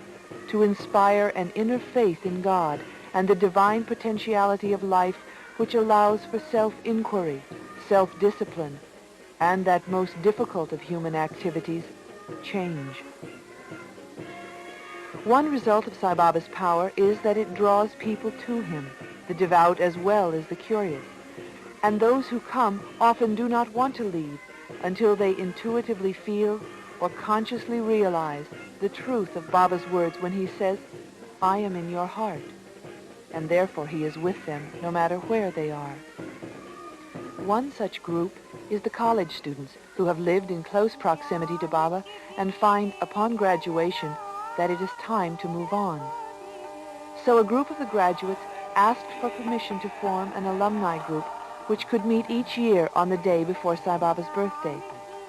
to inspire an inner faith in God and the divine potentiality of life which allows for self-inquiry, self-discipline, and that most difficult of human activities, change. One result of Sai Baba's power is that it draws people to him, the devout as well as the curious. And those who come often do not want to leave until they intuitively feel or consciously realize the truth of Baba's words when he says, "I am in your heart," and therefore he is with them no matter where they are. One such group is the college students who have lived in close proximity to Baba and find upon graduation that it is time to move on. So a group of the graduates asked for permission to form an alumni group which could meet each year on the day before Sai Baba's birthday.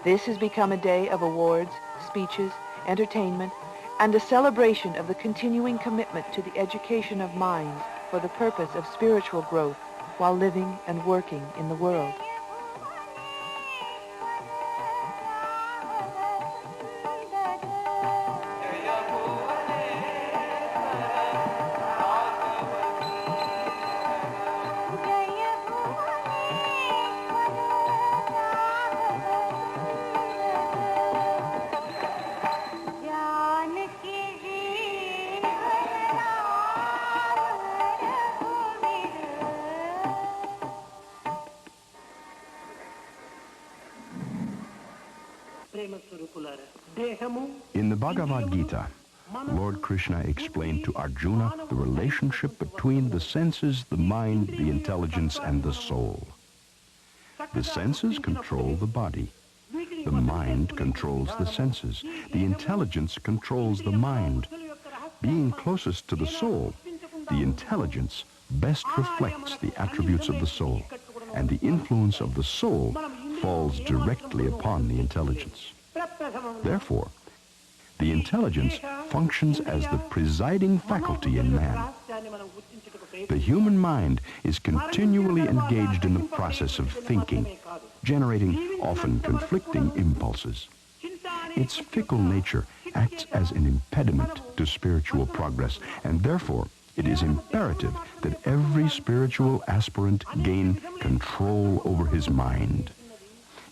This has become a day of awards, speeches, entertainment, and a celebration of the continuing commitment to the education of minds for the purpose of spiritual growth while living and working in the world. In the Bhagavad Gita, Lord Krishna explained to Arjuna the relationship between the senses, the mind, the intelligence, and the soul. The senses control the body. The mind controls the senses. The intelligence controls the mind. Being closest to the soul, the intelligence best reflects the attributes of the soul, and the influence of the soul falls directly upon the intelligence. Therefore, the intelligence functions as the presiding faculty in man. The human mind is continually engaged in the process of thinking, generating often conflicting impulses. Its fickle nature acts as an impediment to spiritual progress, and therefore it is imperative that every spiritual aspirant gain control over his mind.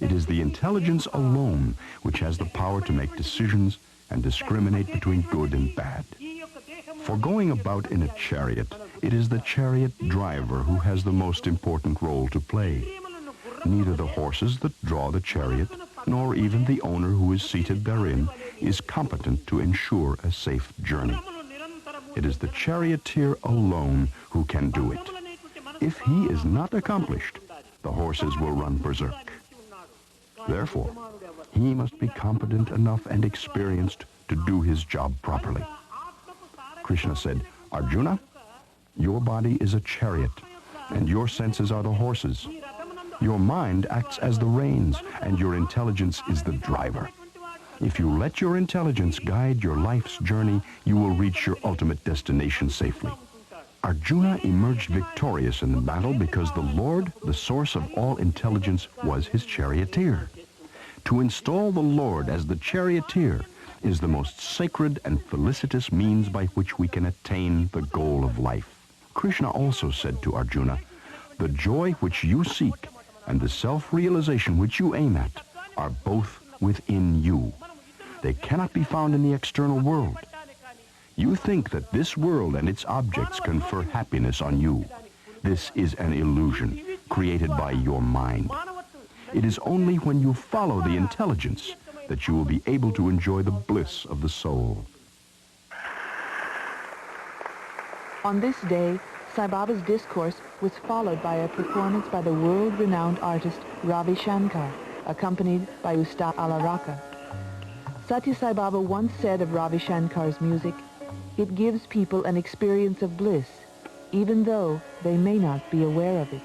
It is the intelligence alone which has the power to make decisions and discriminate between good and bad. For going about in a chariot, it is the chariot driver who has the most important role to play. Neither the horses that draw the chariot, nor even the owner who is seated therein, is competent to ensure a safe journey. It is the charioteer alone who can do it. If he is not accomplished, the horses will run berserk. Therefore, he must be competent enough and experienced to do his job properly. Krishna said, Arjuna, your body is a chariot, and your senses are the horses. Your mind acts as the reins, and your intelligence is the driver. If you let your intelligence guide your life's journey, you will reach your ultimate destination safely. Arjuna emerged victorious in the battle because the Lord, the source of all intelligence, was his charioteer. To install the Lord as the charioteer is the most sacred and felicitous means by which we can attain the goal of life. Krishna also said to Arjuna, the joy which you seek and the self-realization which you aim at are both within you. They cannot be found in the external world. You think that this world and its objects confer happiness on you. This is an illusion created by your mind. It is only when you follow the intelligence that you will be able to enjoy the bliss of the soul. On this day, Sai Baba's discourse was followed by a performance by the world-renowned artist Ravi Shankar, accompanied by Ustad Alaraka. Sathya Sai Baba once said of Ravi Shankar's music, it gives people an experience of bliss, even though they may not be aware of it.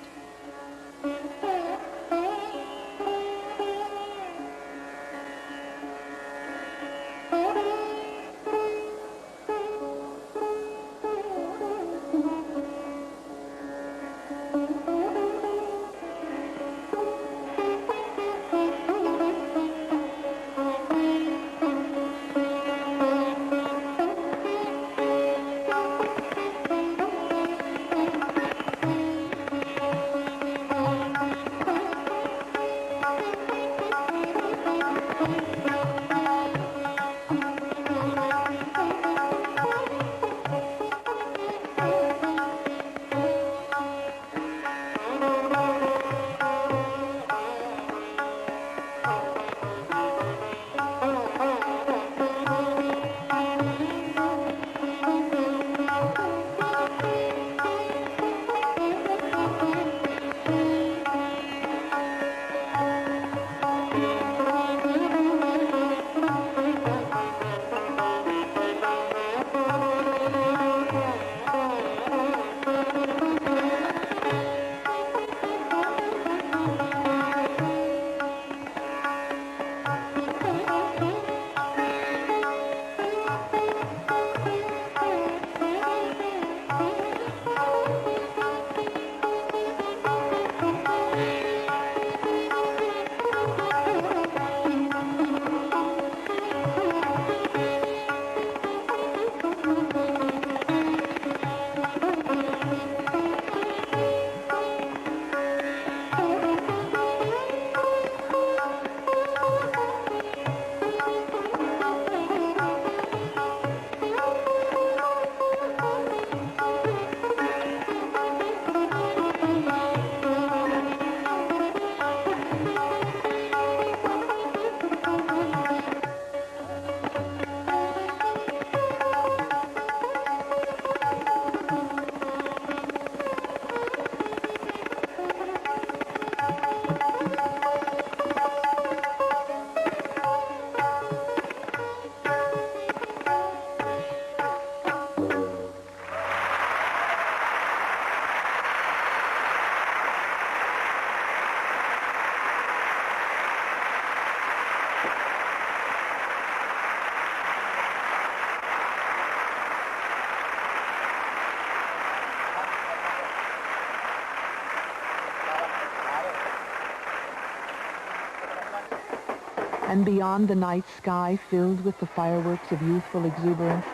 and beyond the night sky filled with the fireworks of youthful exuberance,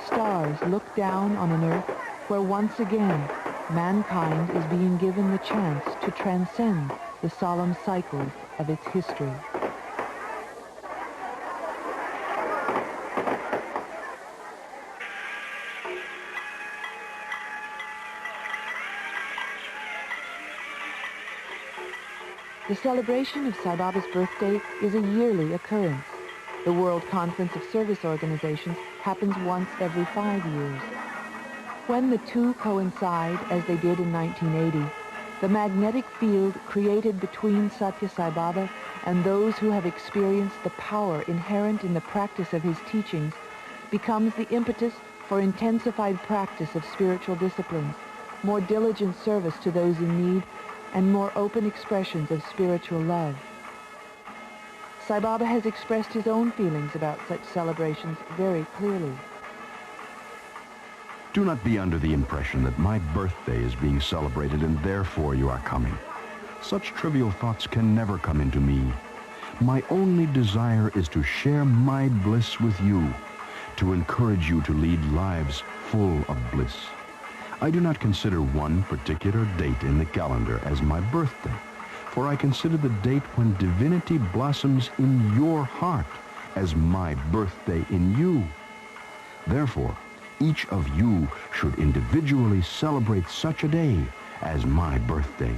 stars look down on an earth where once again mankind is being given the chance to transcend the solemn cycles of its history. The celebration of Sai Baba's birthday is a yearly occurrence. The World Conference of Service Organizations happens once every 5 years. When the two coincide, as they did in 1980, the magnetic field created between Sathya Sai Baba and those who have experienced the power inherent in the practice of his teachings becomes the impetus for intensified practice of spiritual disciplines, more diligent service to those in need, and more open expressions of spiritual love. Sai Baba has expressed his own feelings about such celebrations very clearly. Do not be under the impression that my birthday is being celebrated and therefore you are coming. Such trivial thoughts can never come into me. My only desire is to share my bliss with you, to encourage you to lead lives full of bliss. I do not consider one particular date in the calendar as my birthday, for I consider the date when divinity blossoms in your heart as my birthday in you. Therefore, each of you should individually celebrate such a day as my birthday.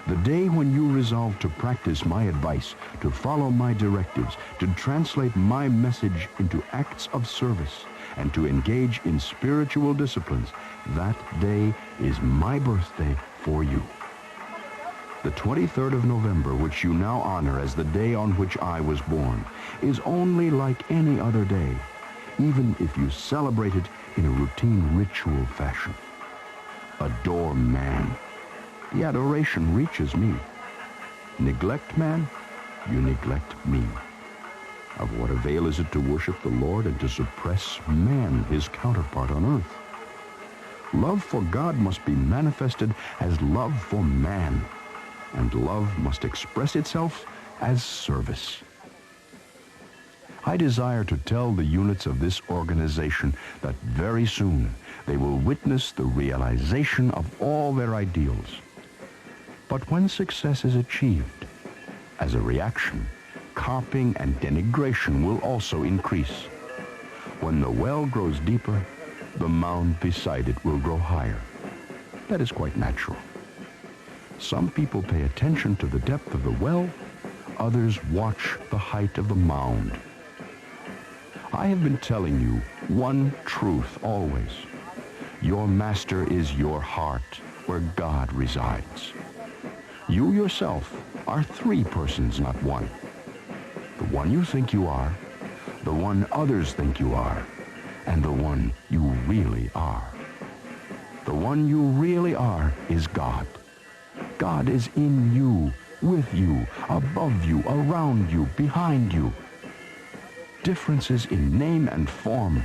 The day when you resolve to practice my advice, to follow my directives, to translate my message into acts of service, and to engage in spiritual disciplines, that day is my birthday for you. The 23rd of November, which you now honor as the day on which I was born, is only like any other day, even if you celebrate it in a routine ritual fashion. Adore man. The adoration reaches me. Neglect man, you neglect me. Of what avail is it to worship the Lord and to suppress man, his counterpart on earth? Love for God must be manifested as love for man, and love must express itself as service. I desire to tell the units of this organization that very soon they will witness the realization of all their ideals. But when success is achieved, as a reaction, carping and denigration will also increase. When the well grows deeper, the mound beside it will grow higher. That is quite natural. Some people pay attention to the depth of the well, others watch the height of the mound. I have been telling you one truth always. Your master is your heart, where God resides. You yourself are three persons, not one. The one you think you are, the one others think you are, and the one you really are. The one you really are is God. God is in you, with you, above you, around you, behind you. Differences in name and form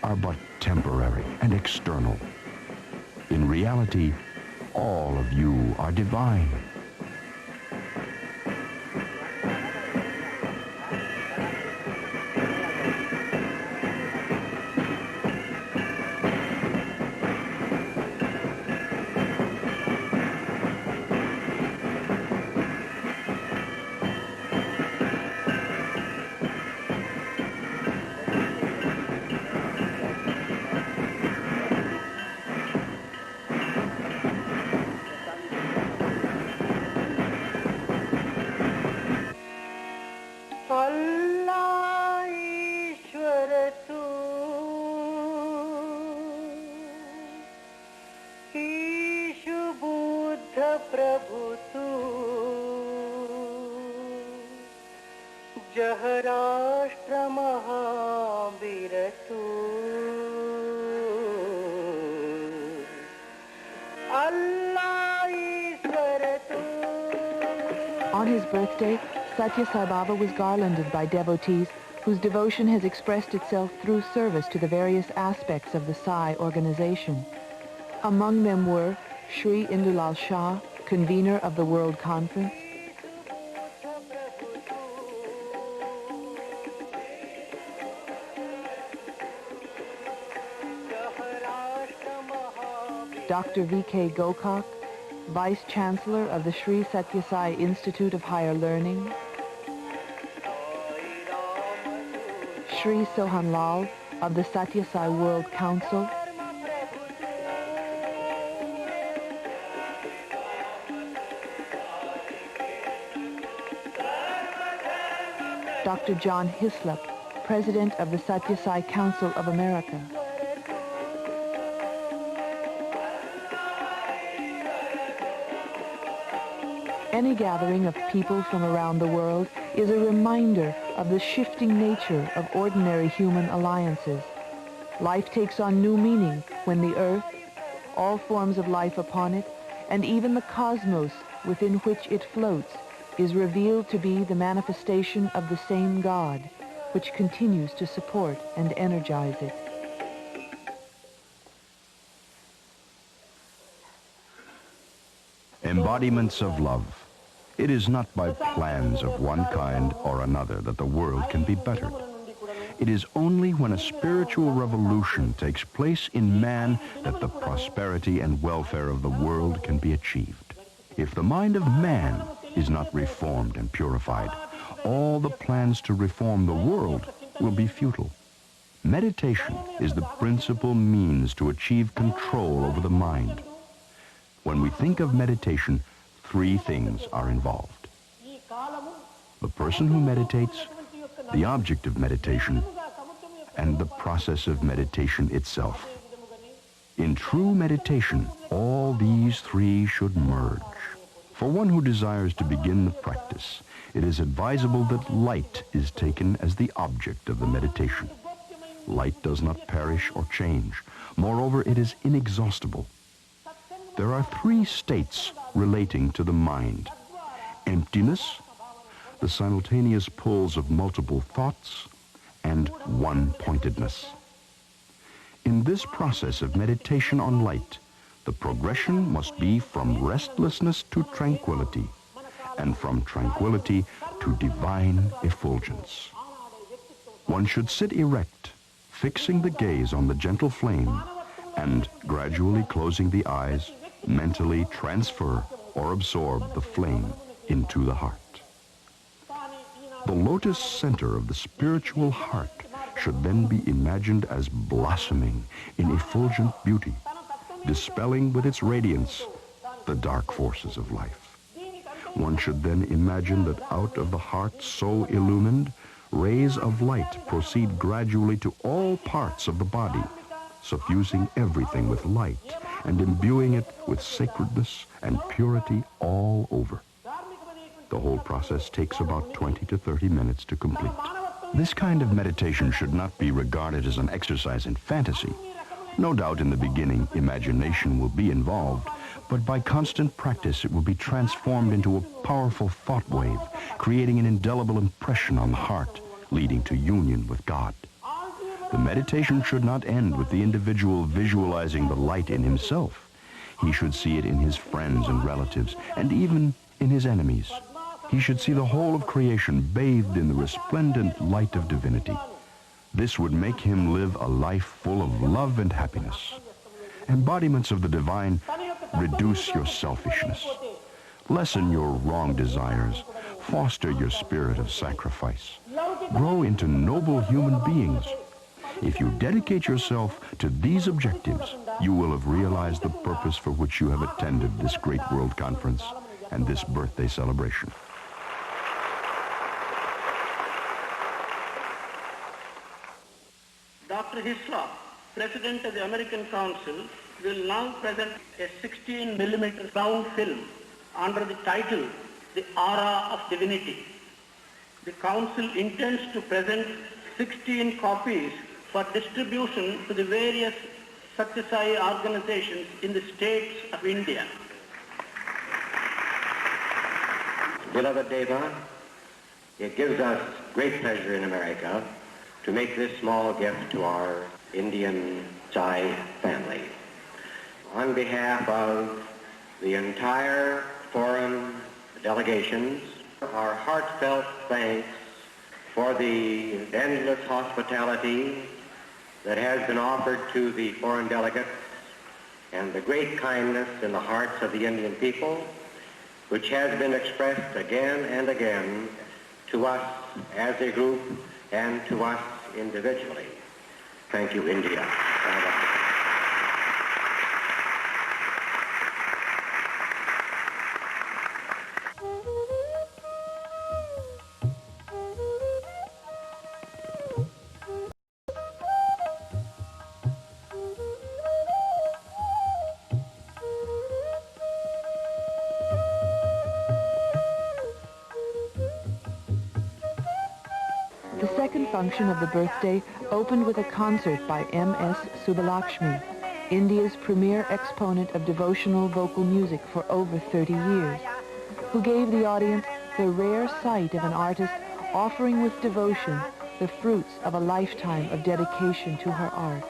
are but temporary and external. In reality, all of you are divine. On his birthday, Sathya Sai Baba was garlanded by devotees whose devotion has expressed itself through service to the various aspects of the Sai organization. Among them were Sri Indulal Shah, convener of the World Conference, Dr. V.K. Gokak, Vice Chancellor of the Sri Sathya Sai Institute of Higher Learning, Sri Sohan Lal of the Sathya Sai World Council, Dr. John Hislop, President of the Sathya Sai Council of America. Any gathering of people from around the world is a reminder of the shifting nature of ordinary human alliances. Life takes on new meaning when the earth, all forms of life upon it, and even the cosmos within which it floats is revealed to be the manifestation of the same God, which continues to support and energize it. Embodiments of love. It is not by plans of one kind or another that the world can be bettered. It is only when a spiritual revolution takes place in man that the prosperity and welfare of the world can be achieved. If the mind of man is not reformed and purified, all the plans to reform the world will be futile. Meditation is the principal means to achieve control over the mind. When we think of meditation, three things are involved: the person who meditates, the object of meditation, and the process of meditation itself. In true meditation, all these three should merge. For one who desires to begin the practice, it is advisable that light is taken as the object of the meditation. Light does not perish or change. Moreover, it is inexhaustible. There are three states relating to the mind: emptiness, the simultaneous pulls of multiple thoughts, and one-pointedness. In this process of meditation on light, the progression must be from restlessness to tranquility, and from tranquility to divine effulgence. One should sit erect, fixing the gaze on the gentle flame, and gradually closing the eyes, mentally transfer or absorb the flame into the heart. The lotus center of the spiritual heart should then be imagined as blossoming in effulgent beauty, dispelling with its radiance the dark forces of life. One should then imagine that out of the heart so illumined, rays of light proceed gradually to all parts of the body, suffusing everything with light and imbuing it with sacredness and purity all over. The whole process takes about 20 to 30 minutes to complete. This kind of meditation should not be regarded as an exercise in fantasy. No doubt in the beginning, imagination will be involved, but by constant practice it will be transformed into a powerful thought wave, creating an indelible impression on the heart, leading to union with God. The meditation should not end with the individual visualizing the light in himself. He should see it in his friends and relatives, and even in his enemies. He should see the whole of creation bathed in the resplendent light of divinity. This would make him live a life full of love and happiness. Embodiments of the divine reduce your selfishness, lessen your wrong desires, foster your spirit of sacrifice, grow into noble human beings. If you dedicate yourself to these objectives, you will have realized the purpose for which you have attended this great world conference and this birthday celebration. Dr. Hislop, President of the American Council, will now present a 16mm round film under the title, The Aura of Divinity. The Council intends to present 16 copies for distribution to the various Sathya Sai organizations in the states of India. Beloved Deva, it gives us great pleasure in America to make this small gift to our Indian Sai family. On behalf of the entire foreign delegations, our heartfelt thanks for the endless hospitality that has been offered to the foreign delegates and the great kindness in the hearts of the Indian people, which has been expressed again and again to us as a group and to us individually. Thank you, India. The second function of the birthday opened with a concert by M.S. Subbulakshmi, India's premier exponent of devotional vocal music for over 30 years, who gave the audience the rare sight of an artist offering with devotion the fruits of a lifetime of dedication to her art.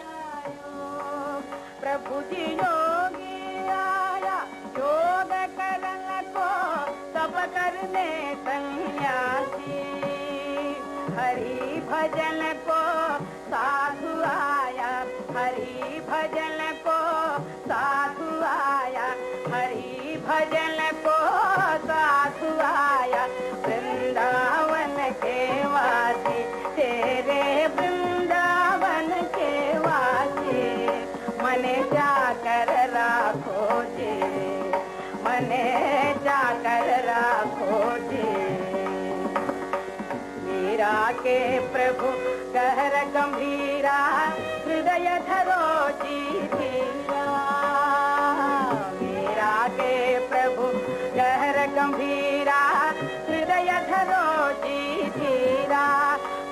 Hari भजन को साधु आया, हरि भजन को साधु आया, हरि भजन को साधु आया, वृंदावन के वासी तेरे वृंदावन के वासी मने जाकर राखो जी, मने जाकर राखो जी। मीरा के प्रभु कहर गंभीरा हृदय धरो जी धीरा, मीरा के प्रभु कहर गंभीरा हृदय धरो जी धीरा।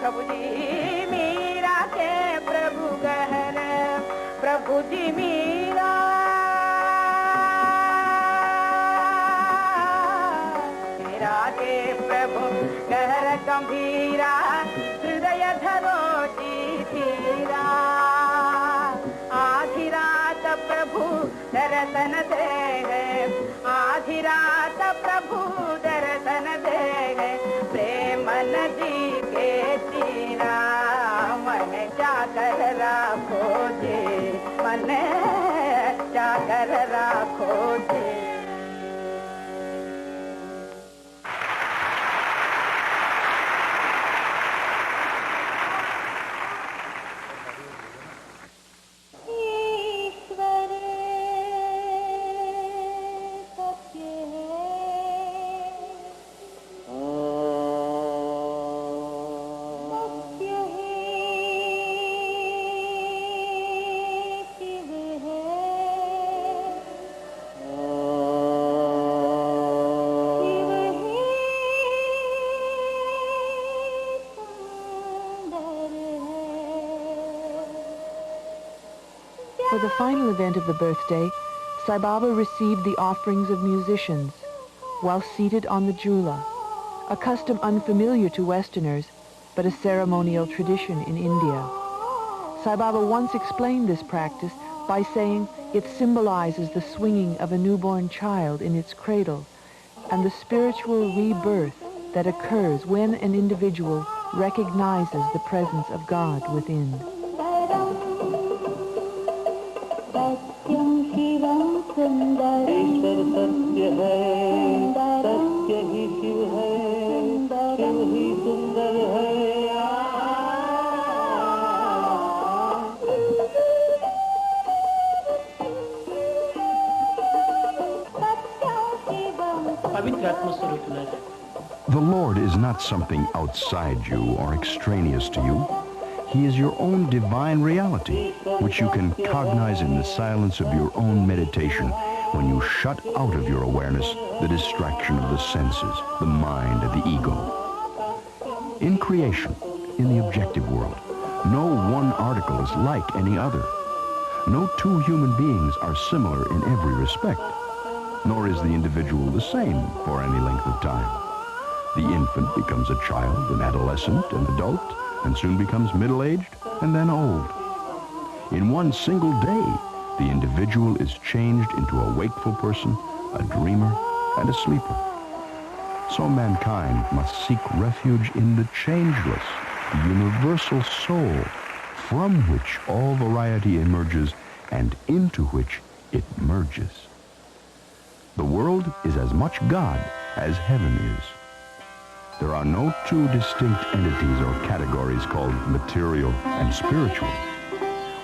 प्रभु जी मीरा के प्रभु गहर, प्रभु जी मीरा, मीरा के प्रभु कहर गंभीरा हृदय धरो जी धीरा। आधी रात प्रभु दर्शन दे गए, आधी रात प्रभु दर्शन दे गए, प्रेम नदी के तीरा मन जाकर राखो जी, मन जाकर राखो जी। For the final event of the birthday, Sai Baba received the offerings of musicians while seated on the jhula, a custom unfamiliar to Westerners, but a ceremonial tradition in India. Sai Baba once explained this practice by saying it symbolizes the swinging of a newborn child in its cradle and the spiritual rebirth that occurs when an individual recognizes the presence of God within. ईश्वर सत्य है, सत्य ही शिव है, शिव ही सुंदर है। The Lord is not something outside you or extraneous to you. He is your own divine reality, which you can cognize in the silence of your own meditation when you shut out of your awareness the distraction of the senses, the mind, and the ego. In creation, in the objective world, no one article is like any other. No two human beings are similar in every respect, nor is the individual the same for any length of time. The infant becomes a child, an adolescent, an adult, and soon becomes middle-aged and then old. In one single day, the individual is changed into a wakeful person, a dreamer, and a sleeper. So mankind must seek refuge in the changeless, universal soul, from which all variety emerges and into which it merges. The world is as much God as heaven is. There are no two distinct entities or categories called material and spiritual.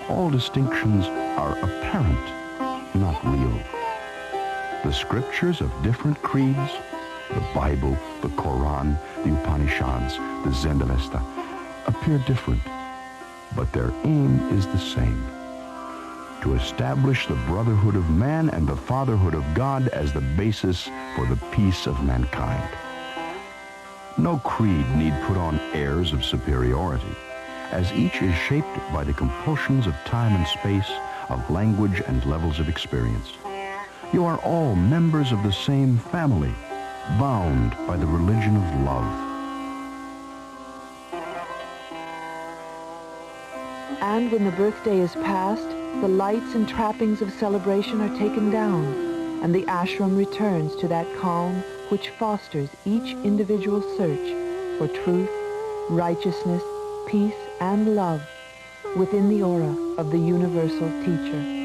All distinctions are apparent, not real. The scriptures of different creeds, the Bible, the Quran, the Upanishads, the Zend-Avesta, appear different, but their aim is the same: to establish the brotherhood of man and the fatherhood of God as the basis for the peace of mankind. No creed need put on airs of superiority, as each is shaped by the compulsions of time and space, of language and levels of experience. You are all members of the same family, bound by the religion of love. And when the birthday is past, the lights and trappings of celebration are taken down, and the ashram returns to that calm which fosters each individual search for truth, righteousness, peace, and love within the aura of the universal teacher.